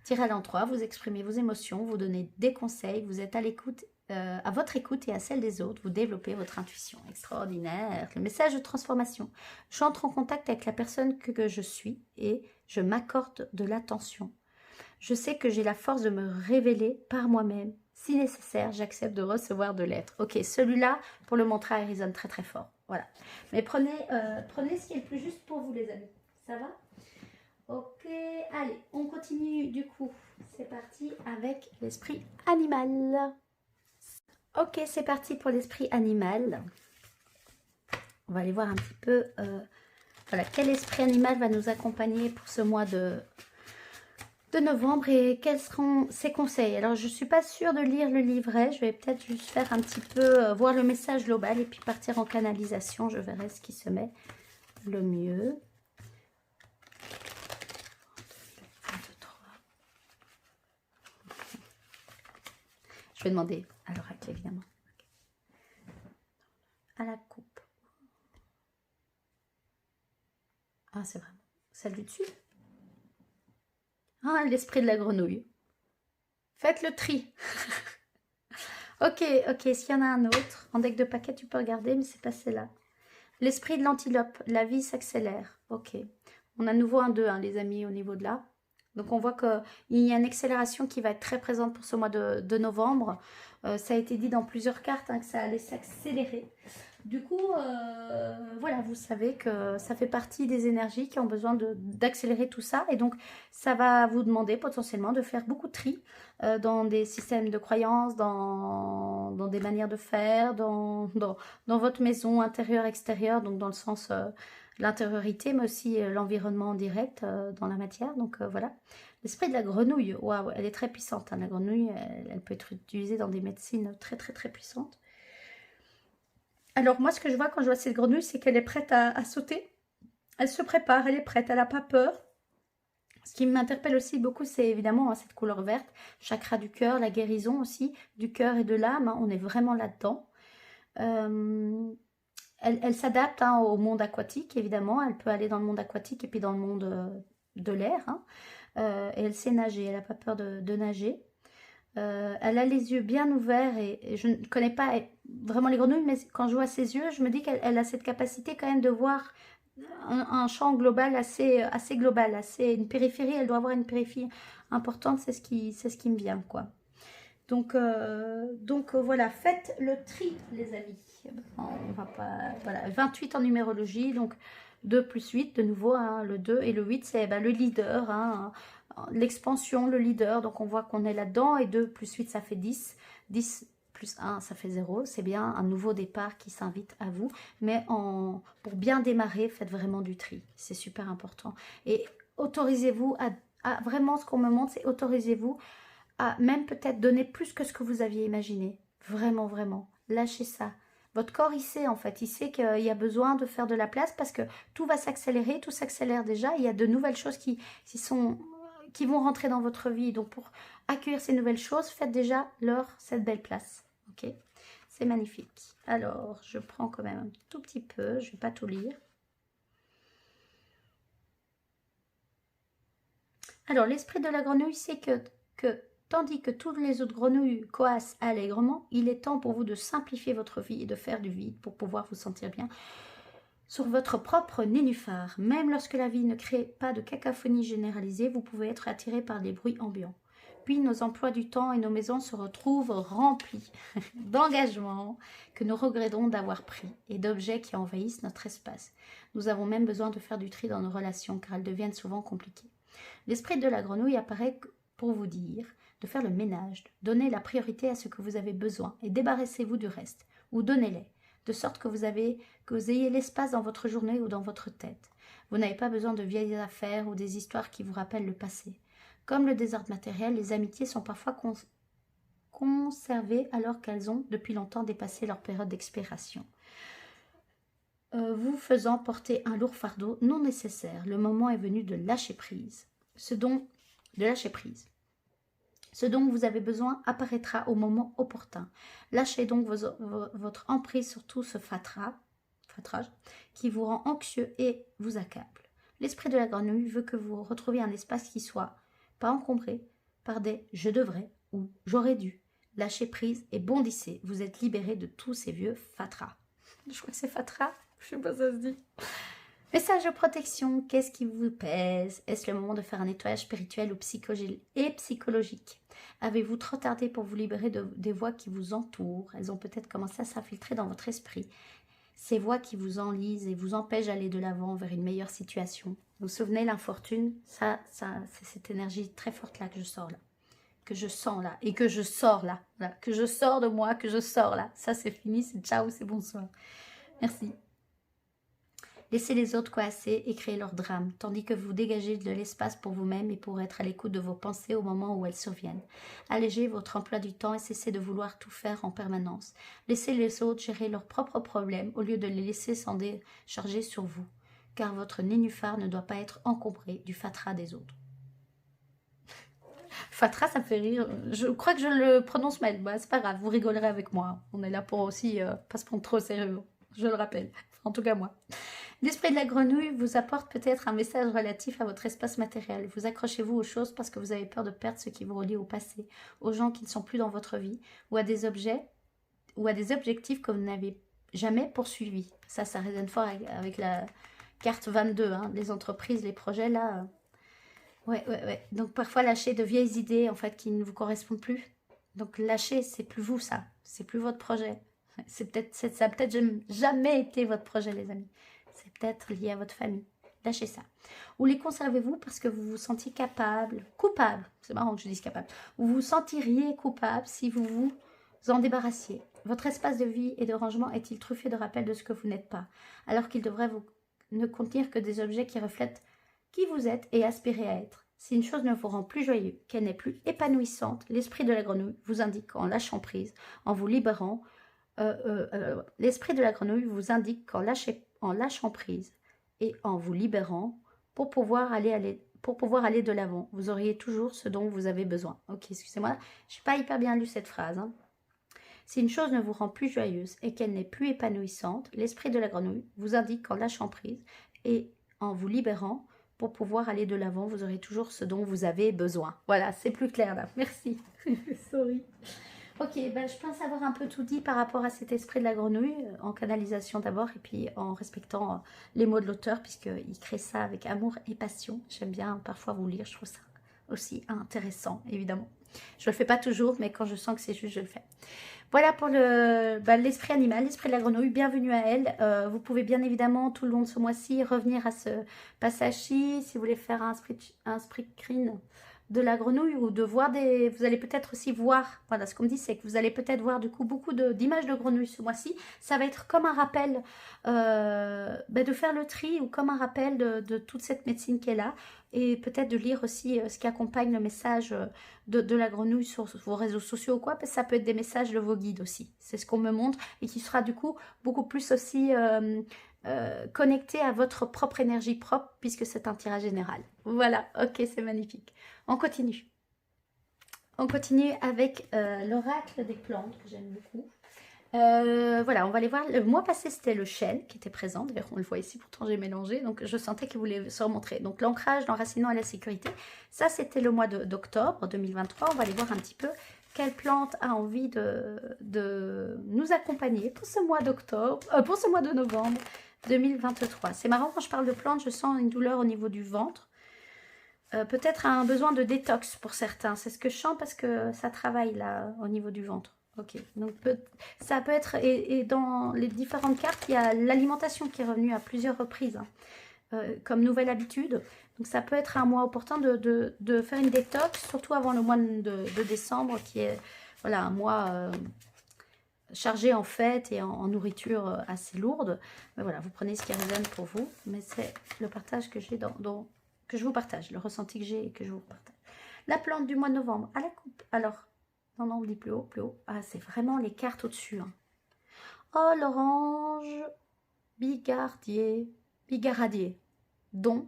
S1: Tirez à 3, vous exprimez vos émotions, vous donnez des conseils, vous êtes à l'écoute, à votre écoute et à celle des autres. Vous développez votre intuition. Extraordinaire. Le message de transformation. J'entre en contact avec la personne que je suis et je m'accorde de l'attention. Je sais que j'ai la force de me révéler par moi-même. Si nécessaire, j'accepte de recevoir de l'être. Ok, celui-là, pour le mantra, il résonne très très fort. Voilà. Mais prenez ce qui est le plus juste pour vous, les amis. Ça va? Ok, allez, on continue du coup. C'est parti avec l'esprit animal. Ok, c'est parti pour l'esprit animal. On va aller voir un petit peu voilà, quel esprit animal va nous accompagner pour ce mois de novembre et quels seront ses conseils. Alors, je ne suis pas sûre de lire le livret. Je vais peut-être juste faire un petit peu, voir le message global et puis partir en canalisation. Je verrai ce qui se met le mieux. 23. Je vais demander à l'oracle, évidemment. À la coupe. Ah, c'est vraiment celle du dessus. Ah, l'esprit de la grenouille. Faites le tri. Ok, s'il y en a un autre, en deck de paquet, tu peux regarder, mais c'est pas celle-là. L'esprit de l'antilope, la vie s'accélère. Ok. On a à nouveau un 2, hein, les amis, au niveau de là. Donc, on voit qu'il y a une accélération qui va être très présente pour ce mois de novembre. Ça a été dit dans plusieurs cartes, hein, que ça allait s'accélérer. Du coup, voilà, vous savez que ça fait partie des énergies qui ont besoin d'accélérer tout ça. Et donc, ça va vous demander potentiellement de faire beaucoup de tri dans des systèmes de croyances, dans des manières de faire, dans votre maison intérieure, extérieure, donc dans le sens l'intériorité, mais aussi l'environnement direct dans la matière. Donc, voilà. L'esprit de la grenouille, waouh, elle est très puissante. Hein. La grenouille, elle peut être utilisée dans des médecines très, très, très puissantes. Alors, moi, ce que je vois quand je vois cette grenouille, c'est qu'elle est prête à sauter. Elle se prépare, elle est prête, elle n'a pas peur. Ce qui m'interpelle aussi beaucoup, c'est évidemment hein, cette couleur verte, chakra du cœur, la guérison aussi, du cœur et de l'âme. Hein, on est vraiment là-dedans. elle s'adapte hein, au monde aquatique, évidemment. Elle peut aller dans le monde aquatique et puis dans le monde de l'air. Hein. Et elle sait nager, elle n'a pas peur de nager. Elle a les yeux bien ouverts et je ne connais pas vraiment les grenouilles, mais quand je vois ses yeux, je me dis qu'elle a cette capacité quand même de voir un champ global assez global, une périphérie, elle doit avoir une périphérie importante, c'est ce qui me vient, quoi. Donc voilà, faites le tri, les amis. On va pas, voilà, 28 en numérologie, donc 2 plus 8, de nouveau, hein, le 2 et le 8, c'est le leader, hein, l'expansion, le leader, donc on voit qu'on est là-dedans, et 2 plus 8, ça fait 10, 10 plus 1, ça fait 0, c'est bien un nouveau départ qui s'invite à vous, mais pour bien démarrer, faites vraiment du tri, c'est super important, et autorisez-vous à vraiment, ce qu'on me montre, c'est autorisez-vous à même peut-être donner plus que ce que vous aviez imaginé, vraiment, vraiment, lâchez ça. Votre corps, il sait en fait, il sait qu'il y a besoin de faire de la place parce que tout va s'accélérer, tout s'accélère déjà. Il y a de nouvelles choses qui vont rentrer dans votre vie. Donc pour accueillir ces nouvelles choses, faites déjà cette belle place. Ok, c'est magnifique. Alors, je prends quand même un tout petit peu, je ne vais pas tout lire. Alors, l'esprit de la grenouille, c'est que tandis que toutes les autres grenouilles coassent allègrement, il est temps pour vous de simplifier votre vie et de faire du vide pour pouvoir vous sentir bien sur votre propre nénuphar. Même lorsque la vie ne crée pas de cacophonie généralisée, vous pouvez être attiré par des bruits ambiants. Puis nos emplois du temps et nos maisons se retrouvent remplis d'engagements que nous regrettons d'avoir pris et d'objets qui envahissent notre espace. Nous avons même besoin de faire du tri dans nos relations car elles deviennent souvent compliquées. L'esprit de la grenouille apparaît pour vous dire de faire le ménage, donner la priorité à ce que vous avez besoin et débarrassez-vous du reste, ou donnez-les, de sorte que vous ayez l'espace dans votre journée ou dans votre tête. Vous n'avez pas besoin de vieilles affaires ou des histoires qui vous rappellent le passé. Comme le désordre matériel, les amitiés sont parfois conservées alors qu'elles ont depuis longtemps dépassé leur période d'expiration. Vous faisant porter un lourd fardeau non nécessaire, le moment est venu de lâcher prise. Ce dont vous avez besoin apparaîtra au moment opportun. Lâchez donc votre emprise sur tout ce fatrage qui vous rend anxieux et vous accable. L'esprit de la grenouille veut que vous retrouviez un espace qui soit pas encombré par des « je devrais » ou « j'aurais dû ». Lâchez prise et bondissez. Vous êtes libéré de tous ces vieux fatras. Je crois que c'est fatras. Je sais pas si ça se dit. Message de protection, qu'est-ce qui vous pèse? Est-ce le moment de faire un nettoyage spirituel ou psychologique? Avez-vous trop tardé pour vous libérer des voix qui vous entourent? Elles ont peut-être commencé à s'infiltrer dans votre esprit. Ces voix qui vous enlisent et vous empêchent d'aller de l'avant vers une meilleure situation. Vous vous souvenez, l'infortune, ça c'est cette énergie très forte là que je sors là. Que je sens là et que je sors là. Voilà. Que je sors de moi, que je sors là. Ça c'est fini, c'est ciao, c'est bonsoir. Merci. Laissez les autres coasser et créer leur drame, tandis que vous dégagez de l'espace pour vous-même et pour être à l'écoute de vos pensées au moment où elles surviennent. Allégez votre emploi du temps et cessez de vouloir tout faire en permanence. Laissez les autres gérer leurs propres problèmes au lieu de les laisser s'en décharger sur vous, car votre nénuphar ne doit pas être encombré du fatras des autres. Fatras, ça me fait rire. Je crois que je le prononce mal. Bah, c'est pas grave, vous rigolerez avec moi. On est là pour aussi pas se prendre trop au sérieux. Je le rappelle. En tout cas, moi. L'esprit de la grenouille vous apporte peut-être un message relatif à votre espace matériel. Vous accrochez-vous aux choses parce que vous avez peur de perdre ce qui vous relie au passé, aux gens qui ne sont plus dans votre vie, ou à des objets, ou à des objectifs que vous n'avez jamais poursuivis. Ça résonne fort avec la carte 22, hein, les entreprises, les projets, là. Ouais. Donc parfois lâcher de vieilles idées, en fait, qui ne vous correspondent plus. Donc lâcher, c'est plus vous, ça. C'est plus votre projet. Ça a peut-être jamais été votre projet, les amis. C'est peut-être lié à votre famille. Lâchez ça. Ou les conservez-vous parce que vous vous sentiez coupable. C'est marrant que je dise capable. Ou vous vous sentiriez coupable si vous vous en débarrassiez. Votre espace de vie et de rangement est-il truffé de rappels de ce que vous n'êtes pas, alors qu'il devrait ne contenir que des objets qui reflètent qui vous êtes et aspirez à être. Si une chose ne vous rend plus joyeux, qu'elle n'est plus épanouissante, l'esprit de la grenouille vous indique en lâchant prise, en vous libérant. L'esprit de la grenouille vous indique qu'en lâchant prise et en vous libérant pour pouvoir aller de l'avant, vous auriez toujours ce dont vous avez besoin. Ok, excusez-moi, je n'ai pas hyper bien lu cette phrase. Hein. Si une chose ne vous rend plus joyeuse et qu'elle n'est plus épanouissante, l'esprit de la grenouille vous indique qu'en lâchant prise et en vous libérant, pour pouvoir aller de l'avant, vous aurez toujours ce dont vous avez besoin. Voilà, c'est plus clair là. Merci. Sorry. Ok, ben, je pense avoir un peu tout dit par rapport à cet esprit de la grenouille, en canalisation d'abord, et puis en respectant les mots de l'auteur, puisqu'il crée ça avec amour et passion. J'aime bien parfois vous lire, je trouve ça aussi intéressant, évidemment. Je ne le fais pas toujours, mais quand je sens que c'est juste, je le fais. Voilà pour l'esprit animal, l'esprit de la grenouille. Bienvenue à elle. Vous pouvez bien évidemment, tout le long de ce mois-ci, revenir à ce passage-ci. Si vous voulez faire un screen de la grenouille ou de voir des... Vous allez peut-être aussi voir, voilà, ce qu'on me dit, c'est que vous allez peut-être voir du coup beaucoup d'images de grenouilles ce mois-ci. Ça va être comme un rappel de faire le tri ou comme un rappel de toute cette médecine qui est là. Et peut-être de lire aussi ce qui accompagne le message de la grenouille sur vos réseaux sociaux ou quoi, parce que ça peut être des messages de vos guides aussi. C'est ce qu'on me montre et qui sera du coup beaucoup plus aussi connecté à votre propre énergie propre, puisque c'est un tirage général. Voilà, ok, c'est magnifique. On continue. On continue avec l'oracle des plantes, que j'aime beaucoup. Voilà, on va aller voir. Le mois passé, c'était le chêne qui était présent. D'ailleurs, on le voit ici, pourtant j'ai mélangé. Donc, je sentais qu'il voulait se remontrer. Donc, l'ancrage, l'enracinement et la sécurité. Ça, c'était le mois d'octobre 2023. On va aller voir un petit peu quelle plante a envie de nous accompagner pour ce mois d'octobre, pour ce mois de novembre 2023. C'est marrant, quand je parle de plantes, je sens une douleur au niveau du ventre. Peut-être un besoin de détox pour certains. C'est ce que je sens parce que ça travaille là, au niveau du ventre. Ok, donc ça peut être, et dans les différentes cartes, il y a l'alimentation qui est revenue à plusieurs reprises, hein, comme nouvelle habitude. Donc ça peut être un mois opportun de faire une détox, surtout avant le mois de décembre, qui est voilà, un mois chargé en fêtes et en nourriture assez lourde. Mais voilà, vous prenez ce qui résonne pour vous, mais c'est le partage que j'ai que je vous partage, le ressenti que j'ai et que je vous partage. La plante du mois de novembre, à la coupe. Alors, non, on dit plus haut, plus haut. Ah, c'est vraiment les cartes au-dessus. Hein. Oh, l'orange, bigaradier, don,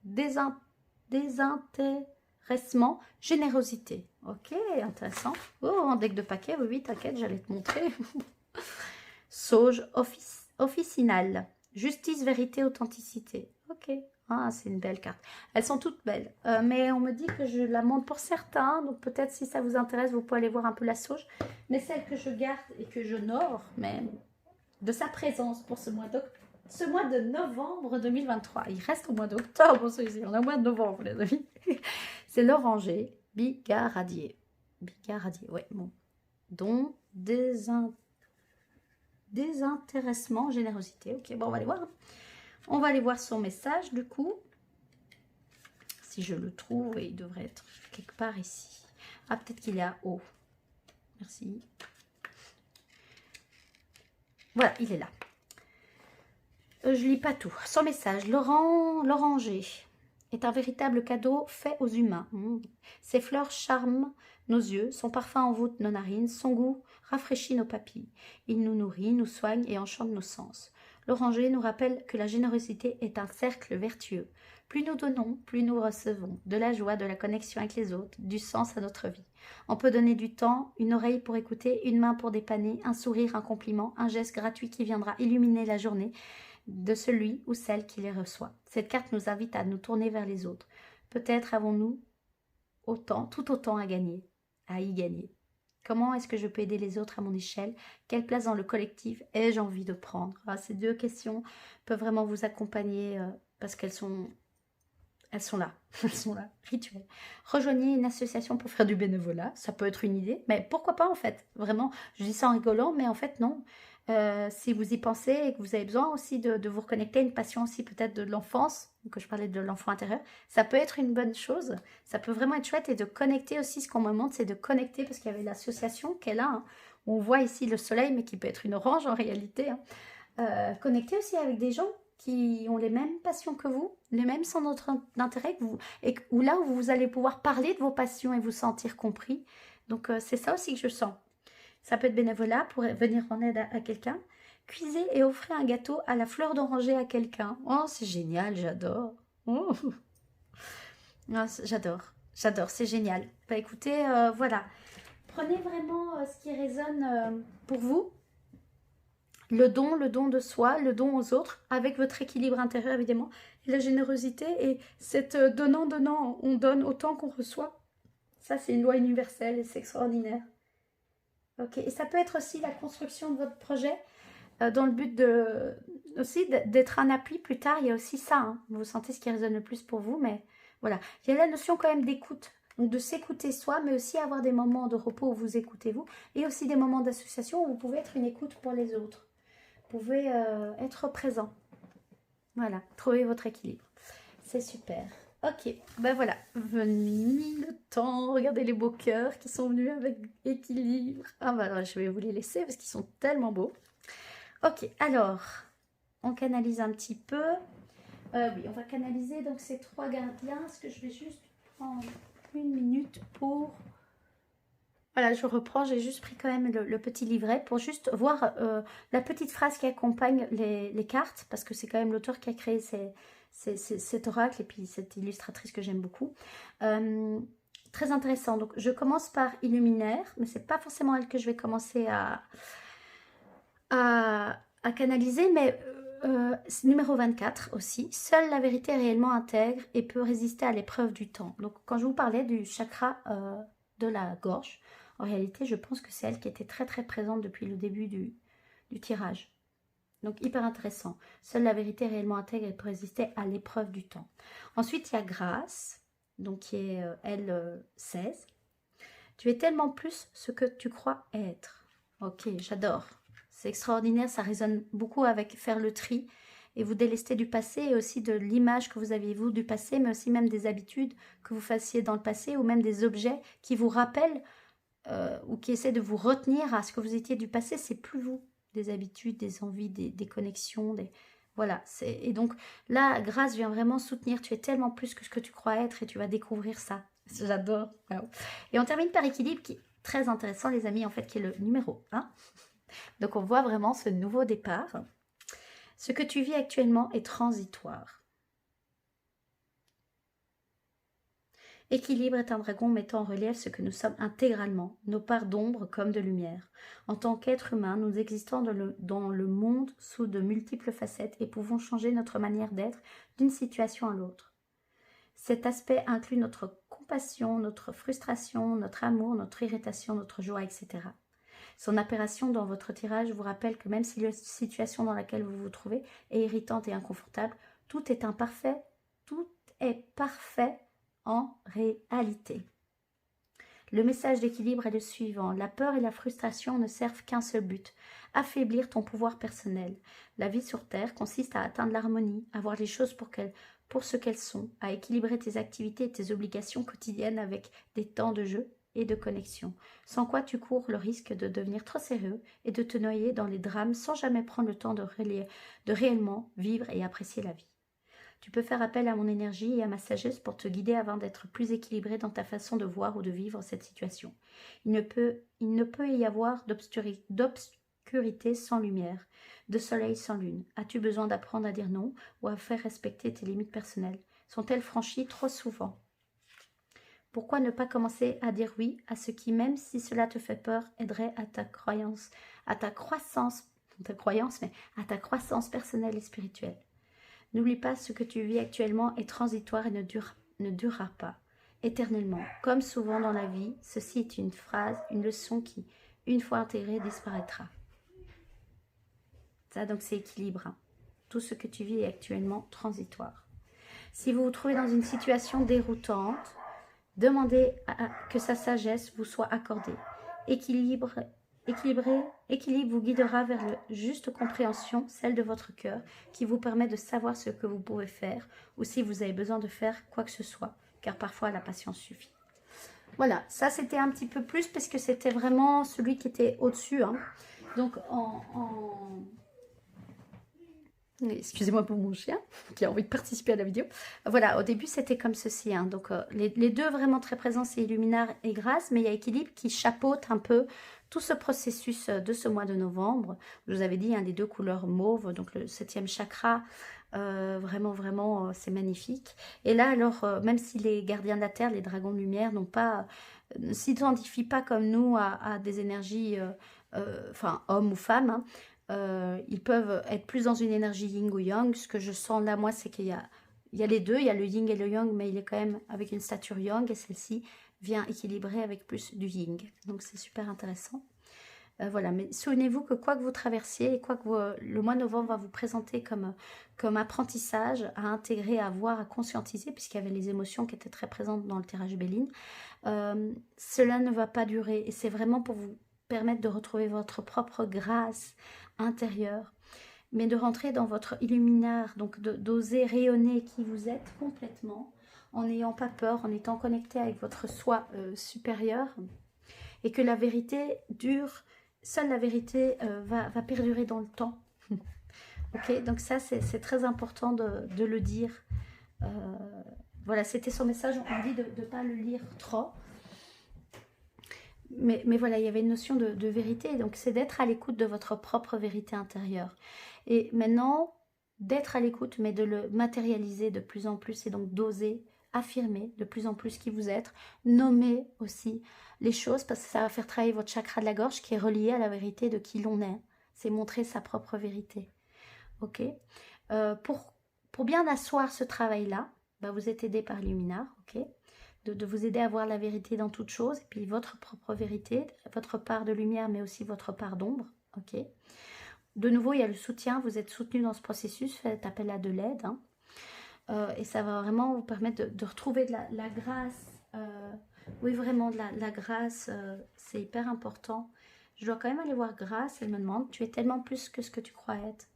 S1: désintéressement, générosité. Ok, intéressant. Oh, en deck de paquet, oui, t'inquiète, j'allais te montrer. Sauge, officinal, justice, vérité, authenticité. Ok. Ah, c'est une belle carte. Elles sont toutes belles. Mais on me dit que je la montre pour certains. Donc peut-être si ça vous intéresse, vous pouvez aller voir un peu la sauge. Mais celle que je garde et que j'honore même de sa présence pour ce mois de novembre 2023. Il reste au mois d'octobre celui-ci. On est au mois de novembre, les amis. C'est l'oranger bigaradier. Bigaradier, ouais, bon. Donc, désintéressement, générosité. Ok, bon, on va aller voir. On va aller voir son message, du coup. Si je le trouve, et il devrait être quelque part ici. Ah, peut-être qu'il est à haut. Merci. Voilà, il est là. Je lis pas tout. Son message. L'oranger est un véritable cadeau fait aux humains. Ses fleurs charment nos yeux, son parfum envoûte nos narines, son goût rafraîchit nos papilles. Il nous nourrit, nous soigne et enchante nos sens. L'oranger nous rappelle que la générosité est un cercle vertueux. Plus nous donnons, plus nous recevons de la joie, de la connexion avec les autres, du sens à notre vie. On peut donner du temps, une oreille pour écouter, une main pour dépanner, un sourire, un compliment, un geste gratuit qui viendra illuminer la journée de celui ou celle qui les reçoit. Cette carte nous invite à nous tourner vers les autres. Peut-être avons-nous tout autant à gagner, à y gagner. Comment est-ce que je peux aider les autres à mon échelle? Quelle place dans le collectif ai-je envie de prendre? Ces deux questions peuvent vraiment vous accompagner parce qu'elles sont là. Elles sont là, rituel. Rejoignez une association pour faire du bénévolat. Ça peut être une idée, mais pourquoi pas en fait? Vraiment, je dis ça en rigolant, mais en fait non. Si vous y pensez et que vous avez besoin aussi de vous reconnecter à une passion aussi peut-être de l'enfance, que je parlais de l'enfant intérieur, ça peut être une bonne chose, ça peut vraiment être chouette et de connecter aussi, ce qu'on me montre, c'est de connecter, parce qu'il y avait l'association qui est là, hein, où on voit ici le soleil, mais qui peut être une orange en réalité, hein. Connecter aussi avec des gens qui ont les mêmes passions que vous, les mêmes centres d'intérêt que vous, et où là où vous allez pouvoir parler de vos passions et vous sentir compris. Donc c'est ça aussi que je sens. Ça peut être bénévolat pour venir en aide à quelqu'un. Cuisez et offrez un gâteau à la fleur d'oranger à quelqu'un. Oh, c'est génial, j'adore. Oh. Oh, j'adore, c'est génial. Bah écoutez, voilà. Prenez vraiment ce qui résonne pour vous. Le don de soi, le don aux autres, avec votre équilibre intérieur évidemment, et la générosité, et cette donnant, on donne autant qu'on reçoit. Ça, c'est une loi universelle et c'est extraordinaire. Ok, et ça peut être aussi la construction de votre projet dans le but aussi d'être un appui plus tard. Il y a aussi ça, hein. Vous sentez ce qui résonne le plus pour vous, mais voilà. Il y a la notion quand même d'écoute, donc de s'écouter soi, mais aussi avoir des moments de repos où vous écoutez vous, et aussi des moments d'association où vous pouvez être une écoute pour les autres. Vous pouvez être présent. Voilà, trouvez votre équilibre. C'est super. Ok, ben voilà, venu le temps, regardez les beaux cœurs qui sont venus avec équilibre. Ah ben alors, je vais vous les laisser parce qu'ils sont tellement beaux. Ok, alors, on canalise un petit peu. Oui, on va canaliser donc ces trois gardiens. Est-ce que je vais juste prendre une minute pour... Voilà, je reprends, j'ai juste pris quand même le petit livret pour juste voir la petite phrase qui accompagne les cartes, parce que c'est quand même l'auteur qui a créé cet oracle et puis cette illustratrice que j'aime beaucoup. Très intéressant. Donc, je commence par Illuminaire, mais c'est pas forcément elle que je vais commencer à canaliser, mais numéro 24 aussi. Seule la vérité réellement intègre et peut résister à l'épreuve du temps. Donc, quand je vous parlais du chakra de la gorge, en réalité, je pense que c'est elle qui était très très présente depuis le début du tirage. Donc, hyper intéressant. Seule la vérité réellement intègre et peut résister à l'épreuve du temps. Ensuite, il y a Grâce, donc qui est L16. Tu es tellement plus ce que tu crois être. Ok, j'adore. C'est extraordinaire, ça résonne beaucoup avec faire le tri et vous délester du passé et aussi de l'image que vous aviez vous du passé, mais aussi même des habitudes que vous fassiez dans le passé ou même des objets qui vous rappellent ou qui essaient de vous retenir à ce que vous étiez du passé. C'est plus vous, des habitudes, des envies, des connexions, voilà. Et donc là, Grâce vient vraiment soutenir. Tu es tellement plus que ce que tu crois être et tu vas découvrir ça. J'adore. Wow. Et on termine par Équilibre qui est très intéressant, les amis, en fait, qui est le numéro 1. Donc on voit vraiment ce nouveau départ. Ce que tu vis actuellement est transitoire. Équilibre est un dragon mettant en relief ce que nous sommes intégralement, nos parts d'ombre comme de lumière. En tant qu'être humain, nous existons dans le monde sous de multiples facettes et pouvons changer notre manière d'être d'une situation à l'autre. Cet aspect inclut notre compassion, notre frustration, notre amour, notre irritation, notre joie, etc. Son apparition dans votre tirage vous rappelle que même si la situation dans laquelle vous vous trouvez est irritante et inconfortable, tout est imparfait, tout est parfait en réalité. Le message d'équilibre est le suivant. La peur et la frustration ne servent qu'un seul but, affaiblir ton pouvoir personnel. La vie sur Terre consiste à atteindre l'harmonie, à voir les choses pour ce qu'elles sont, à équilibrer tes activités et tes obligations quotidiennes avec des temps de jeu et de connexion, sans quoi tu cours le risque de devenir trop sérieux et de te noyer dans les drames sans jamais prendre le temps de réellement vivre et apprécier la vie. Tu peux faire appel à mon énergie et à ma sagesse pour te guider afin d'être plus équilibré dans ta façon de voir ou de vivre cette situation. Il ne peut y avoir d'obscurité sans lumière, de soleil sans lune. As-tu besoin d'apprendre à dire non ou à faire respecter tes limites personnelles? Sont-elles franchies trop souvent? Pourquoi ne pas commencer à dire oui à ce qui, même si cela te fait peur, aiderait à ta croissance personnelle et spirituelle? N'oublie pas ce que tu vis actuellement est transitoire et ne durera pas éternellement. Comme souvent dans la vie, ceci est une leçon qui, une fois intégrée, disparaîtra. Ça, donc, c'est équilibre. Hein. Tout ce que tu vis est actuellement transitoire. Si vous vous trouvez dans une situation déroutante, demandez que sa sagesse vous soit accordée. Équilibre vous guidera vers la juste compréhension, celle de votre cœur, qui vous permet de savoir ce que vous pouvez faire ou si vous avez besoin de faire quoi que ce soit, car parfois la patience suffit. Voilà, ça c'était un petit peu plus parce que c'était vraiment celui qui était au-dessus. Hein. Donc excusez-moi pour mon chien qui a envie de participer à la vidéo. Voilà, au début c'était comme ceci. Hein. Donc les deux vraiment très présents, c'est Illuminaire et Grâce, mais il y a Équilibre qui chapeaute un peu tout ce processus de ce mois de novembre. Je vous avais dit, hein, les deux couleurs mauve, donc le 7e chakra Vraiment, vraiment, c'est magnifique. Et là, alors, même si les gardiens de la Terre, les dragons de lumière, ne s'identifient pas comme nous à des énergies, enfin, hommes ou femmes, hein, ils peuvent être plus dans une énergie yin ou yang. Ce que je sens là, moi, c'est il y a les deux, il y a le yin et le yang, mais il est quand même avec une stature yang, et celle-ci vient équilibrer avec plus du yin. Donc, c'est super intéressant. Voilà, mais souvenez-vous que quoi que vous traversiez, et quoi que le mois de novembre va vous présenter comme apprentissage à intégrer, à voir, à conscientiser, puisqu'il y avait les émotions qui étaient très présentes dans le tirage Béline, cela ne va pas durer. Et c'est vraiment pour vous permettre de retrouver votre propre grâce intérieure, mais de rentrer dans votre illuminaire, donc d'oser rayonner qui vous êtes complètement, en n'ayant pas peur, en étant connecté avec votre soi supérieur, et que la vérité dure. Seule la vérité va perdurer dans le temps. Ok, donc ça, c'est très important de le dire. Voilà, c'était son message. On dit de ne pas le lire trop. Mais voilà, il y avait une notion de vérité. Donc, c'est d'être à l'écoute de votre propre vérité intérieure. Et maintenant, d'être à l'écoute, mais de le matérialiser de plus en plus. Et donc, d'oser affirmer de plus en plus qui vous êtes. Nommer aussi les choses, parce que ça va faire travailler votre chakra de la gorge qui est relié à la vérité de qui l'on est. C'est montrer sa propre vérité. Ok, pour bien asseoir ce travail-là, bah, vous êtes aidé par Luminar, ok, de vous aider à voir la vérité dans toute chose, et puis votre propre vérité, votre part de lumière, mais aussi votre part d'ombre, ok. De nouveau, il y a le soutien, vous êtes soutenu dans ce processus, faites appel à de l'aide, hein. Et ça va vraiment vous permettre de retrouver de la grâce, oui, vraiment, de la grâce, c'est hyper important. Je dois quand même aller voir Grâce, elle me demande, tu es tellement plus que ce que tu crois être.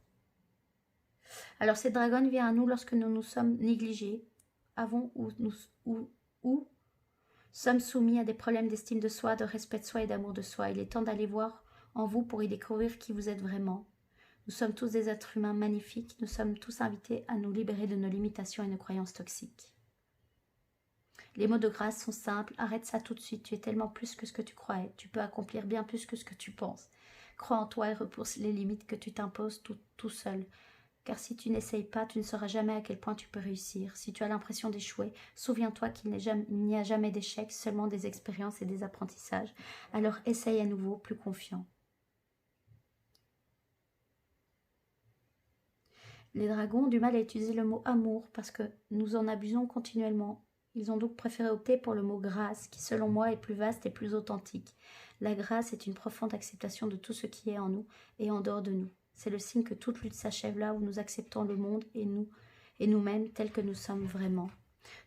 S1: Alors, cette dragonne vient à nous lorsque nous nous sommes négligés, avons ou sommes soumis à des problèmes d'estime de soi, de respect de soi et d'amour de soi. Il est temps d'aller voir en vous pour y découvrir qui vous êtes vraiment. Nous sommes tous des êtres humains magnifiques. Nous sommes tous invités à nous libérer de nos limitations et nos croyances toxiques. Les mots de grâce sont simples. Arrête ça tout de suite. Tu es tellement plus que ce que tu crois être. Tu peux accomplir bien plus que ce que tu penses. Crois en toi et repousse les limites que tu t'imposes tout seul. Car si tu n'essayes pas, tu ne sauras jamais à quel point tu peux réussir. Si tu as l'impression d'échouer, souviens-toi qu'il n'y a jamais d'échec, seulement des expériences et des apprentissages. Alors essaye à nouveau, plus confiant. Les dragons ont du mal à utiliser le mot amour parce que nous en abusons continuellement. Ils ont donc préféré opter pour le mot grâce, qui selon moi est plus vaste et plus authentique. La grâce est une profonde acceptation de tout ce qui est en nous et en dehors de nous. C'est le signe que toute lutte s'achève là où nous acceptons le monde et nous-mêmes tels que nous sommes vraiment.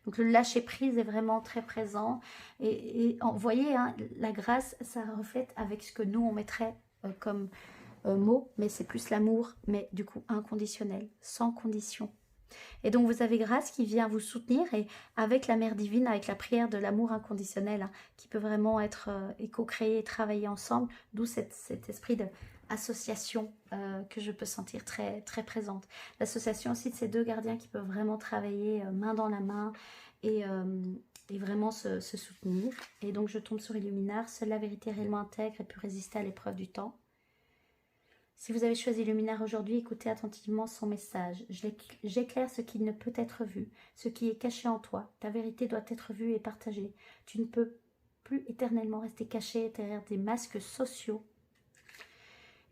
S1: Donc le lâcher-prise est vraiment très présent. Et vous voyez, hein, la grâce, ça reflète avec ce que nous, on mettrait comme mot, mais c'est plus l'amour, mais du coup inconditionnel, sans condition. Et donc vous avez Grâce qui vient vous soutenir, et avec la Mère Divine, avec la prière de l'amour inconditionnel, hein, qui peut vraiment être co-créé et travailler ensemble, d'où cet esprit d'association que je peux sentir très, très présente. L'association aussi de ces deux gardiens qui peuvent vraiment travailler main dans la main et vraiment se soutenir. Et donc je tombe sur Illuminar, seule la vérité réellement intègre et peut résister à l'épreuve du temps. Si vous avez choisi Luminar aujourd'hui, écoutez attentivement son message. J'éclaire ce qui ne peut être vu, ce qui est caché en toi. Ta vérité doit être vue et partagée. Tu ne peux plus éternellement rester caché derrière des masques sociaux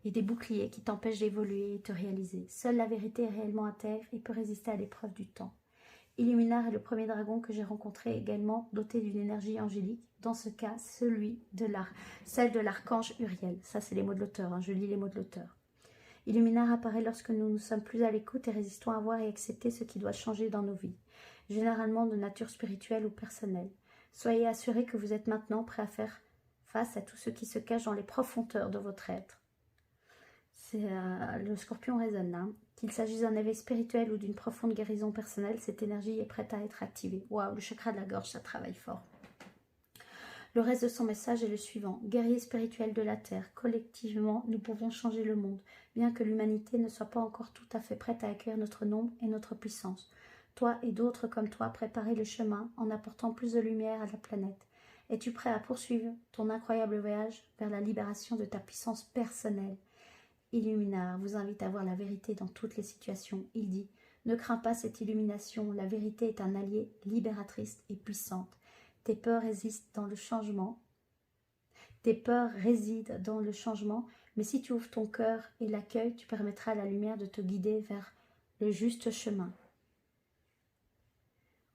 S1: et des boucliers qui t'empêchent d'évoluer et te réaliser. Seule la vérité est réellement intègre et peut résister à l'épreuve du temps. Illuminar est le premier dragon que j'ai rencontré, également doté d'une énergie angélique. Dans ce cas, celle de l'archange Uriel. Ça, c'est les mots de l'auteur, hein. Je lis les mots de l'auteur. Illuminar apparaît lorsque nous ne sommes plus à l'écoute et résistons à voir et accepter ce qui doit changer dans nos vies, généralement de nature spirituelle ou personnelle. Soyez assurés que vous êtes maintenant prêt à faire face à tout ce qui se cache dans les profondeurs de votre être. C'est le scorpion résonne là. Qu'il s'agisse d'un éveil spirituel ou d'une profonde guérison personnelle, cette énergie est prête à être activée. Waouh, le chakra de la gorge, ça travaille fort. Le reste de son message est le suivant. Guerriers spirituels de la Terre, collectivement, nous pouvons changer le monde, bien que l'humanité ne soit pas encore tout à fait prête à accueillir notre nombre et notre puissance. Toi et d'autres comme toi, préparez le chemin en apportant plus de lumière à la planète. Es-tu prêt à poursuivre ton incroyable voyage vers la libération de ta puissance personnelle? Illuminar vous invite à voir la vérité dans toutes les situations. Il dit, Ne crains pas cette illumination. La vérité est un allié libératrice et puissante. Tes peurs résistent dans le changement. Tes peurs résident dans le changement, mais si tu ouvres ton cœur et l'accueil, tu permettras à la lumière de te guider vers le juste chemin.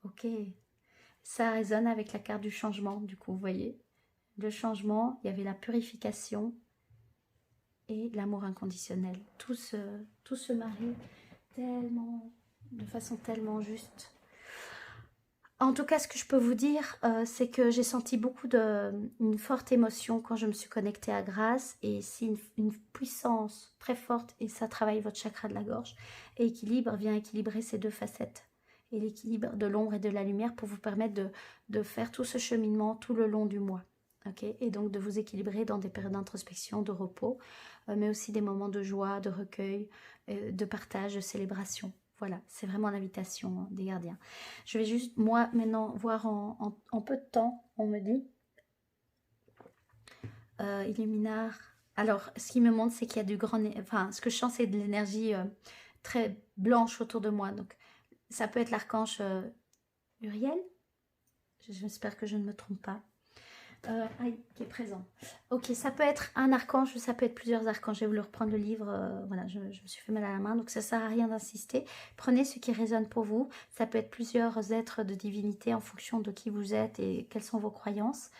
S1: Ok, ça résonne avec la carte du changement, du coup, vous voyez. Le changement, il y avait la purification et l'amour inconditionnel. Tout se marie tellement, de façon tellement juste. En tout cas, ce que je peux vous dire, c'est que j'ai senti une forte émotion quand je me suis connectée à Grâce. Et c'est une puissance très forte et ça travaille votre chakra de la gorge. Et équilibre vient équilibrer ces deux facettes. Et l'équilibre de l'ombre et de la lumière pour vous permettre de faire tout ce cheminement tout le long du mois. Okay, et donc de vous équilibrer dans des périodes d'introspection, de repos, mais aussi des moments de joie, de recueil, de partage, de célébration. Voilà, c'est vraiment l'invitation des gardiens. Je vais juste, moi, maintenant, voir en peu de temps, on me dit. Illuminar. Alors, ce qui me montre, c'est qu'il y a du grand... Enfin, ce que je sens, c'est de l'énergie très blanche autour de moi. Donc, ça peut être l'archange Uriel. J'espère que je ne me trompe pas. Qui est présent. Ok, ça peut être un archange, ça peut être plusieurs archanges. Je vais vous le reprendre le livre. Voilà, je me suis fait mal à la main, donc ça sert à rien d'insister. Prenez ce qui résonne pour vous. Ça peut être plusieurs êtres de divinité en fonction de qui vous êtes et quelles sont vos croyances.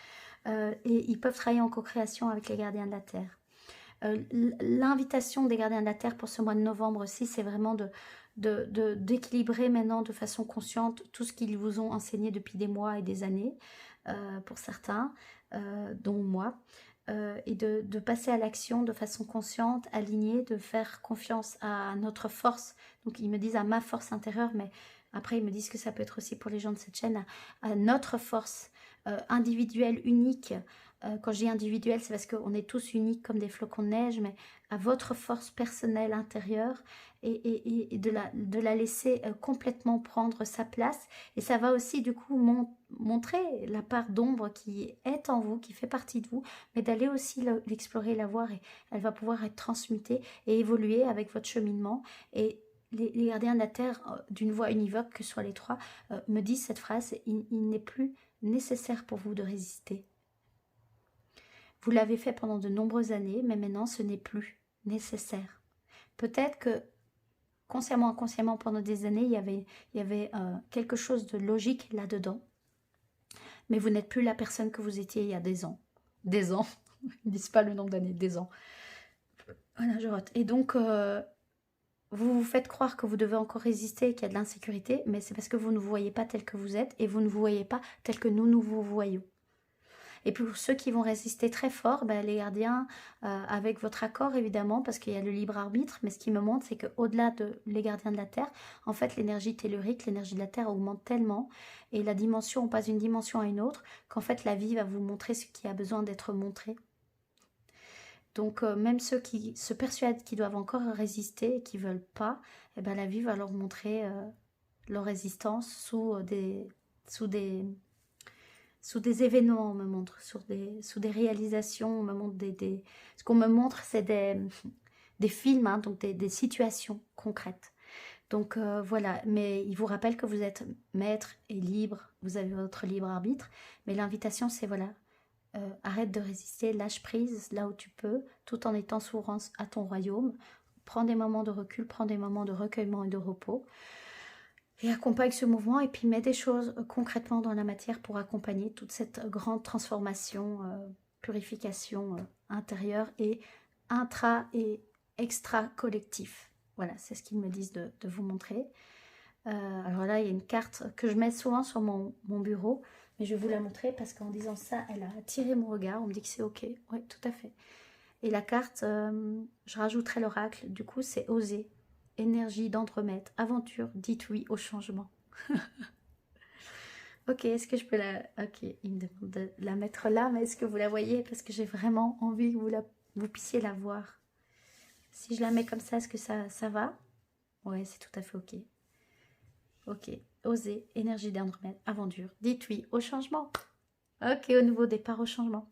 S1: Et ils peuvent travailler en co-création avec les gardiens de la Terre. L'invitation des gardiens de la Terre pour ce mois de novembre aussi, c'est vraiment d'équilibrer maintenant de façon consciente tout ce qu'ils vous ont enseigné depuis des mois et des années, pour certains, dont moi, et de passer à l'action de façon consciente, alignée, de faire confiance à notre force. Donc ils me disent à ma force intérieure, mais après ils me disent que ça peut être aussi pour les gens de cette chaîne, à notre force individuelle, unique. Quand je dis individuel, c'est parce qu'on est tous uniques comme des flocons de neige, mais à votre force personnelle intérieure et de la laisser complètement prendre sa place. Et ça va aussi du coup montrer la part d'ombre qui est en vous, qui fait partie de vous, mais d'aller aussi l'explorer, la voir, et elle va pouvoir être transmutée et évoluer avec votre cheminement. Et les gardiens de la Terre, d'une voix univoque, que ce soit les trois, me disent cette phrase: il n'est plus nécessaire pour vous de résister. Vous l'avez fait pendant de nombreuses années, mais maintenant ce n'est plus nécessaire. Peut-être que consciemment, inconsciemment, pendant des années, il y avait quelque chose de logique là-dedans, mais vous n'êtes plus la personne que vous étiez il y a des ans. Des ans, ils ne disent pas le nombre d'années, des ans. Voilà, je rote. Et donc, vous vous faites croire que vous devez encore résister, qu'il y a de l'insécurité, mais c'est parce que vous ne vous voyez pas tel que vous êtes et vous ne vous voyez pas tel que nous vous voyons. Et pour ceux qui vont résister très fort, les gardiens, avec votre accord évidemment, parce qu'il y a le libre arbitre, mais ce qui me montre, c'est qu'au-delà de les gardiens de la Terre, en fait l'énergie tellurique, l'énergie de la Terre augmente tellement, et la dimension, on passe d'une dimension à une autre, qu'en fait la vie va vous montrer ce qui a besoin d'être montré. Donc même ceux qui se persuadent qu'ils doivent encore résister et qui ne veulent pas, la vie va leur montrer leur résistance sous des événements, on me montre, sous des réalisations, on me montre ce qu'on me montre, c'est des films, hein, donc des situations concrètes. Donc voilà, mais il vous rappelle que vous êtes maître et libre, vous avez votre libre arbitre, mais l'invitation c'est voilà, arrête de résister, lâche prise là où tu peux, tout en étant souverain à ton royaume, prends des moments de recul, prends des moments de recueillement et de repos, et accompagne ce mouvement et puis mets des choses concrètement dans la matière pour accompagner toute cette grande transformation, purification intérieure et intra et extra collectif. Voilà, c'est ce qu'ils me disent de vous montrer. Alors là, il y a une carte que je mets souvent sur mon bureau, mais je vais vous la montrer parce qu'en disant ça, elle a attiré mon regard. On me dit que c'est ok. Oui, tout à fait. Et la carte, je rajouterai l'oracle, du coup, c'est oser. Énergie d'Andromède, aventure, dites oui au changement. Ok, est-ce que je peux la... Ok, il me demande de la mettre là, mais est-ce que vous la voyez? Parce que j'ai vraiment envie que vous puissiez la voir. Si je la mets comme ça, est-ce que ça va? Ouais, c'est tout à fait ok. Ok, oser, énergie d'Andromède, aventure, dites oui au changement. Ok, au nouveau départ au changement.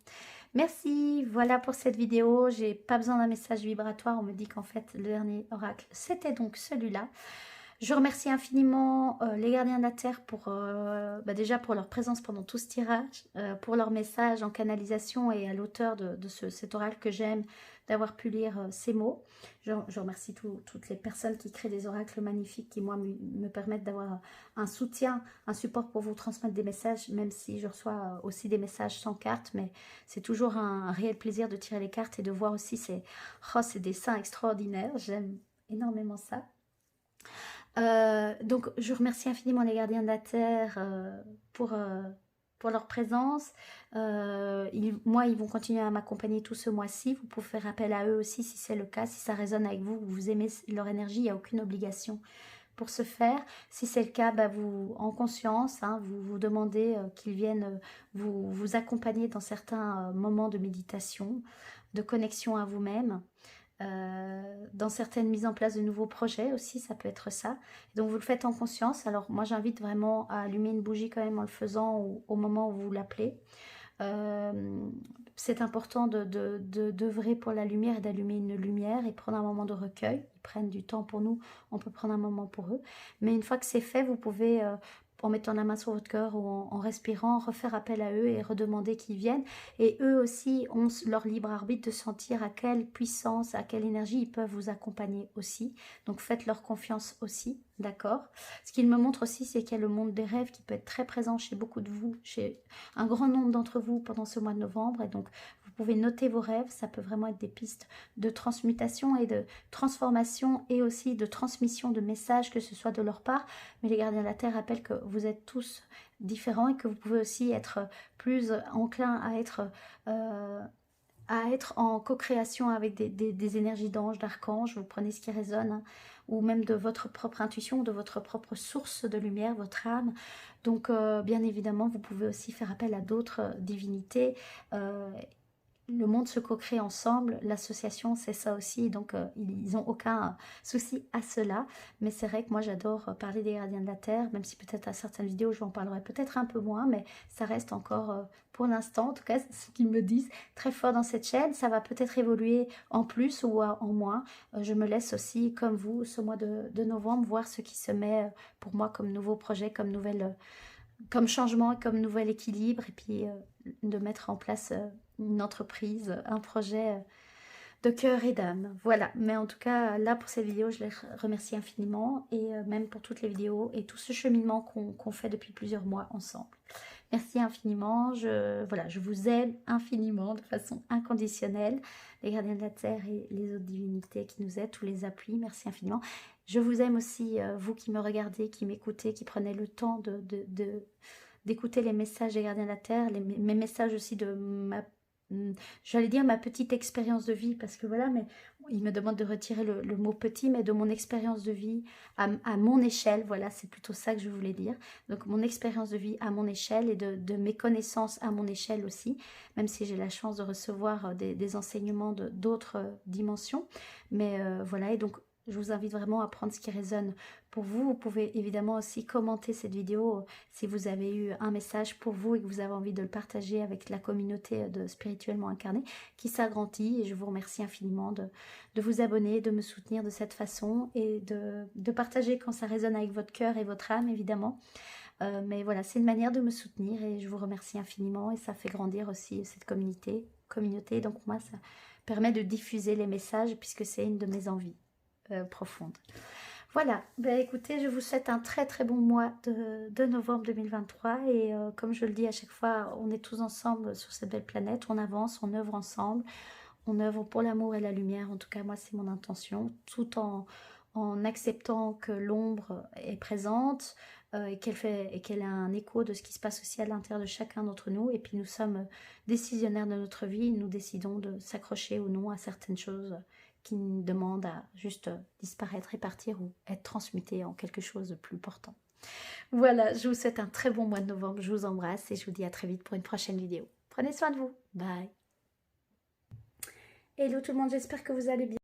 S1: Merci, voilà pour cette vidéo. J'ai pas besoin d'un message vibratoire. On me dit qu'en fait, le dernier oracle, c'était donc celui-là. Je remercie infiniment les gardiens de la Terre pour déjà pour leur présence pendant tout ce tirage, pour leur message en canalisation et à l'auteur de cet oracle que j'aime, d'avoir pu lire ces mots. Je remercie toutes les personnes qui créent des oracles magnifiques qui, moi, me permettent d'avoir un soutien, un support pour vous transmettre des messages, même si je reçois aussi des messages sans cartes, mais c'est toujours un réel plaisir de tirer les cartes et de voir aussi ces dessins extraordinaires. J'aime énormément ça. Donc, je remercie infiniment les gardiens de la Terre pour leur présence. Moi, ils vont continuer à m'accompagner tout ce mois-ci. Vous pouvez faire appel à eux aussi si c'est le cas, si ça résonne avec vous, vous aimez leur énergie, il n'y a aucune obligation pour ce faire. Si c'est le cas, vous, en conscience, vous vous demandez qu'ils viennent vous accompagner dans certains moments de méditation, de connexion à vous-même. Dans certaines mises en place de nouveaux projets aussi, ça peut être ça. Donc vous le faites en conscience. Alors moi j'invite vraiment à allumer une bougie quand même en le faisant au moment où vous l'appelez. C'est important d'œuvrer pour la lumière et d'allumer une lumière et prendre un moment de recueil. Ils prennent du temps pour nous, on peut prendre un moment pour eux. Mais une fois que c'est fait, vous pouvez, en mettant la main sur votre cœur ou en respirant, refaire appel à eux et redemander qu'ils viennent. Et eux aussi ont leur libre arbitre de sentir à quelle puissance, à quelle énergie ils peuvent vous accompagner aussi. Donc faites leur confiance aussi, d'accord? Ce qu'il me montre aussi, c'est qu'il y a le monde des rêves qui peut être très présent chez beaucoup de vous, chez un grand nombre d'entre vous pendant ce mois de novembre. Et donc vous pouvez noter vos rêves, ça peut vraiment être des pistes de transmutation et de transformation et aussi de transmission de messages, que ce soit de leur part. Mais les gardiens de la Terre rappellent que vous êtes tous différents et que vous pouvez aussi être plus enclin à être en co-création avec des énergies d'anges, d'archanges. Vous prenez ce qui résonne, ou même de votre propre intuition, de votre propre source de lumière, votre âme. Donc bien évidemment, vous pouvez aussi faire appel à d'autres divinités. Le monde se co-crée ensemble, l'association c'est ça aussi, donc ils n'ont aucun souci à cela. Mais c'est vrai que moi j'adore parler des gardiens de la Terre, même si peut-être à certaines vidéos je en parlerai peut-être un peu moins, mais ça reste encore pour l'instant, en tout cas c'est ce qu'ils me disent, très fort dans cette chaîne. Ça va peut-être évoluer en plus ou en moins. Je me laisse aussi, comme vous, ce mois de novembre, voir ce qui se met pour moi comme nouveau projet, comme nouvelle... comme changement, comme nouvel équilibre, et puis de mettre en place une entreprise, un projet de cœur et d'âme. Voilà, mais en tout cas, là pour cette vidéo, je les remercie infiniment, et même pour toutes les vidéos et tout ce cheminement qu'on fait depuis plusieurs mois ensemble. Merci infiniment, je vous aime infiniment, de façon inconditionnelle, les gardiens de la Terre et les autres divinités qui nous aident, tous les appuis, merci infiniment. Je vous aime aussi, vous qui me regardez, qui m'écoutez, qui prenez le temps d'écouter les messages des gardiens de la Terre, mes messages aussi de j'allais dire ma petite expérience de vie, parce que voilà, mais il me demande de retirer le mot petit, mais de mon expérience de vie à mon échelle, voilà, c'est plutôt ça que je voulais dire. Donc mon expérience de vie à mon échelle et de mes connaissances à mon échelle aussi, même si j'ai la chance de recevoir des enseignements d'autres dimensions. Mais voilà, et donc je vous invite vraiment à prendre ce qui résonne pour vous. Vous pouvez évidemment aussi commenter cette vidéo si vous avez eu un message pour vous et que vous avez envie de le partager avec la communauté de Spirituellement Incarné qui s'agrandit. Et je vous remercie infiniment de vous abonner, de me soutenir de cette façon et de partager quand ça résonne avec votre cœur et votre âme, évidemment. Mais voilà, c'est une manière de me soutenir et je vous remercie infiniment, et ça fait grandir aussi cette communauté. Donc moi, ça permet de diffuser les messages puisque c'est une de mes envies profondes. Voilà, écoutez, je vous souhaite un très très bon mois de novembre 2023, et comme je le dis à chaque fois, on est tous ensemble sur cette belle planète, on avance, on œuvre ensemble, on œuvre pour l'amour et la lumière. En tout cas moi c'est mon intention, tout en acceptant que l'ombre est présente et qu'elle a un écho de ce qui se passe aussi à l'intérieur de chacun d'entre nous. Et puis nous sommes décisionnaires de notre vie, nous décidons de s'accrocher ou non à certaines choses qui nous demandent à juste disparaître et partir, ou être transmuté en quelque chose de plus portant. Voilà, je vous souhaite un très bon mois de novembre, je vous embrasse et je vous dis à très vite pour une prochaine vidéo. Prenez soin de vous, bye. Hello tout le monde, j'espère que vous allez bien.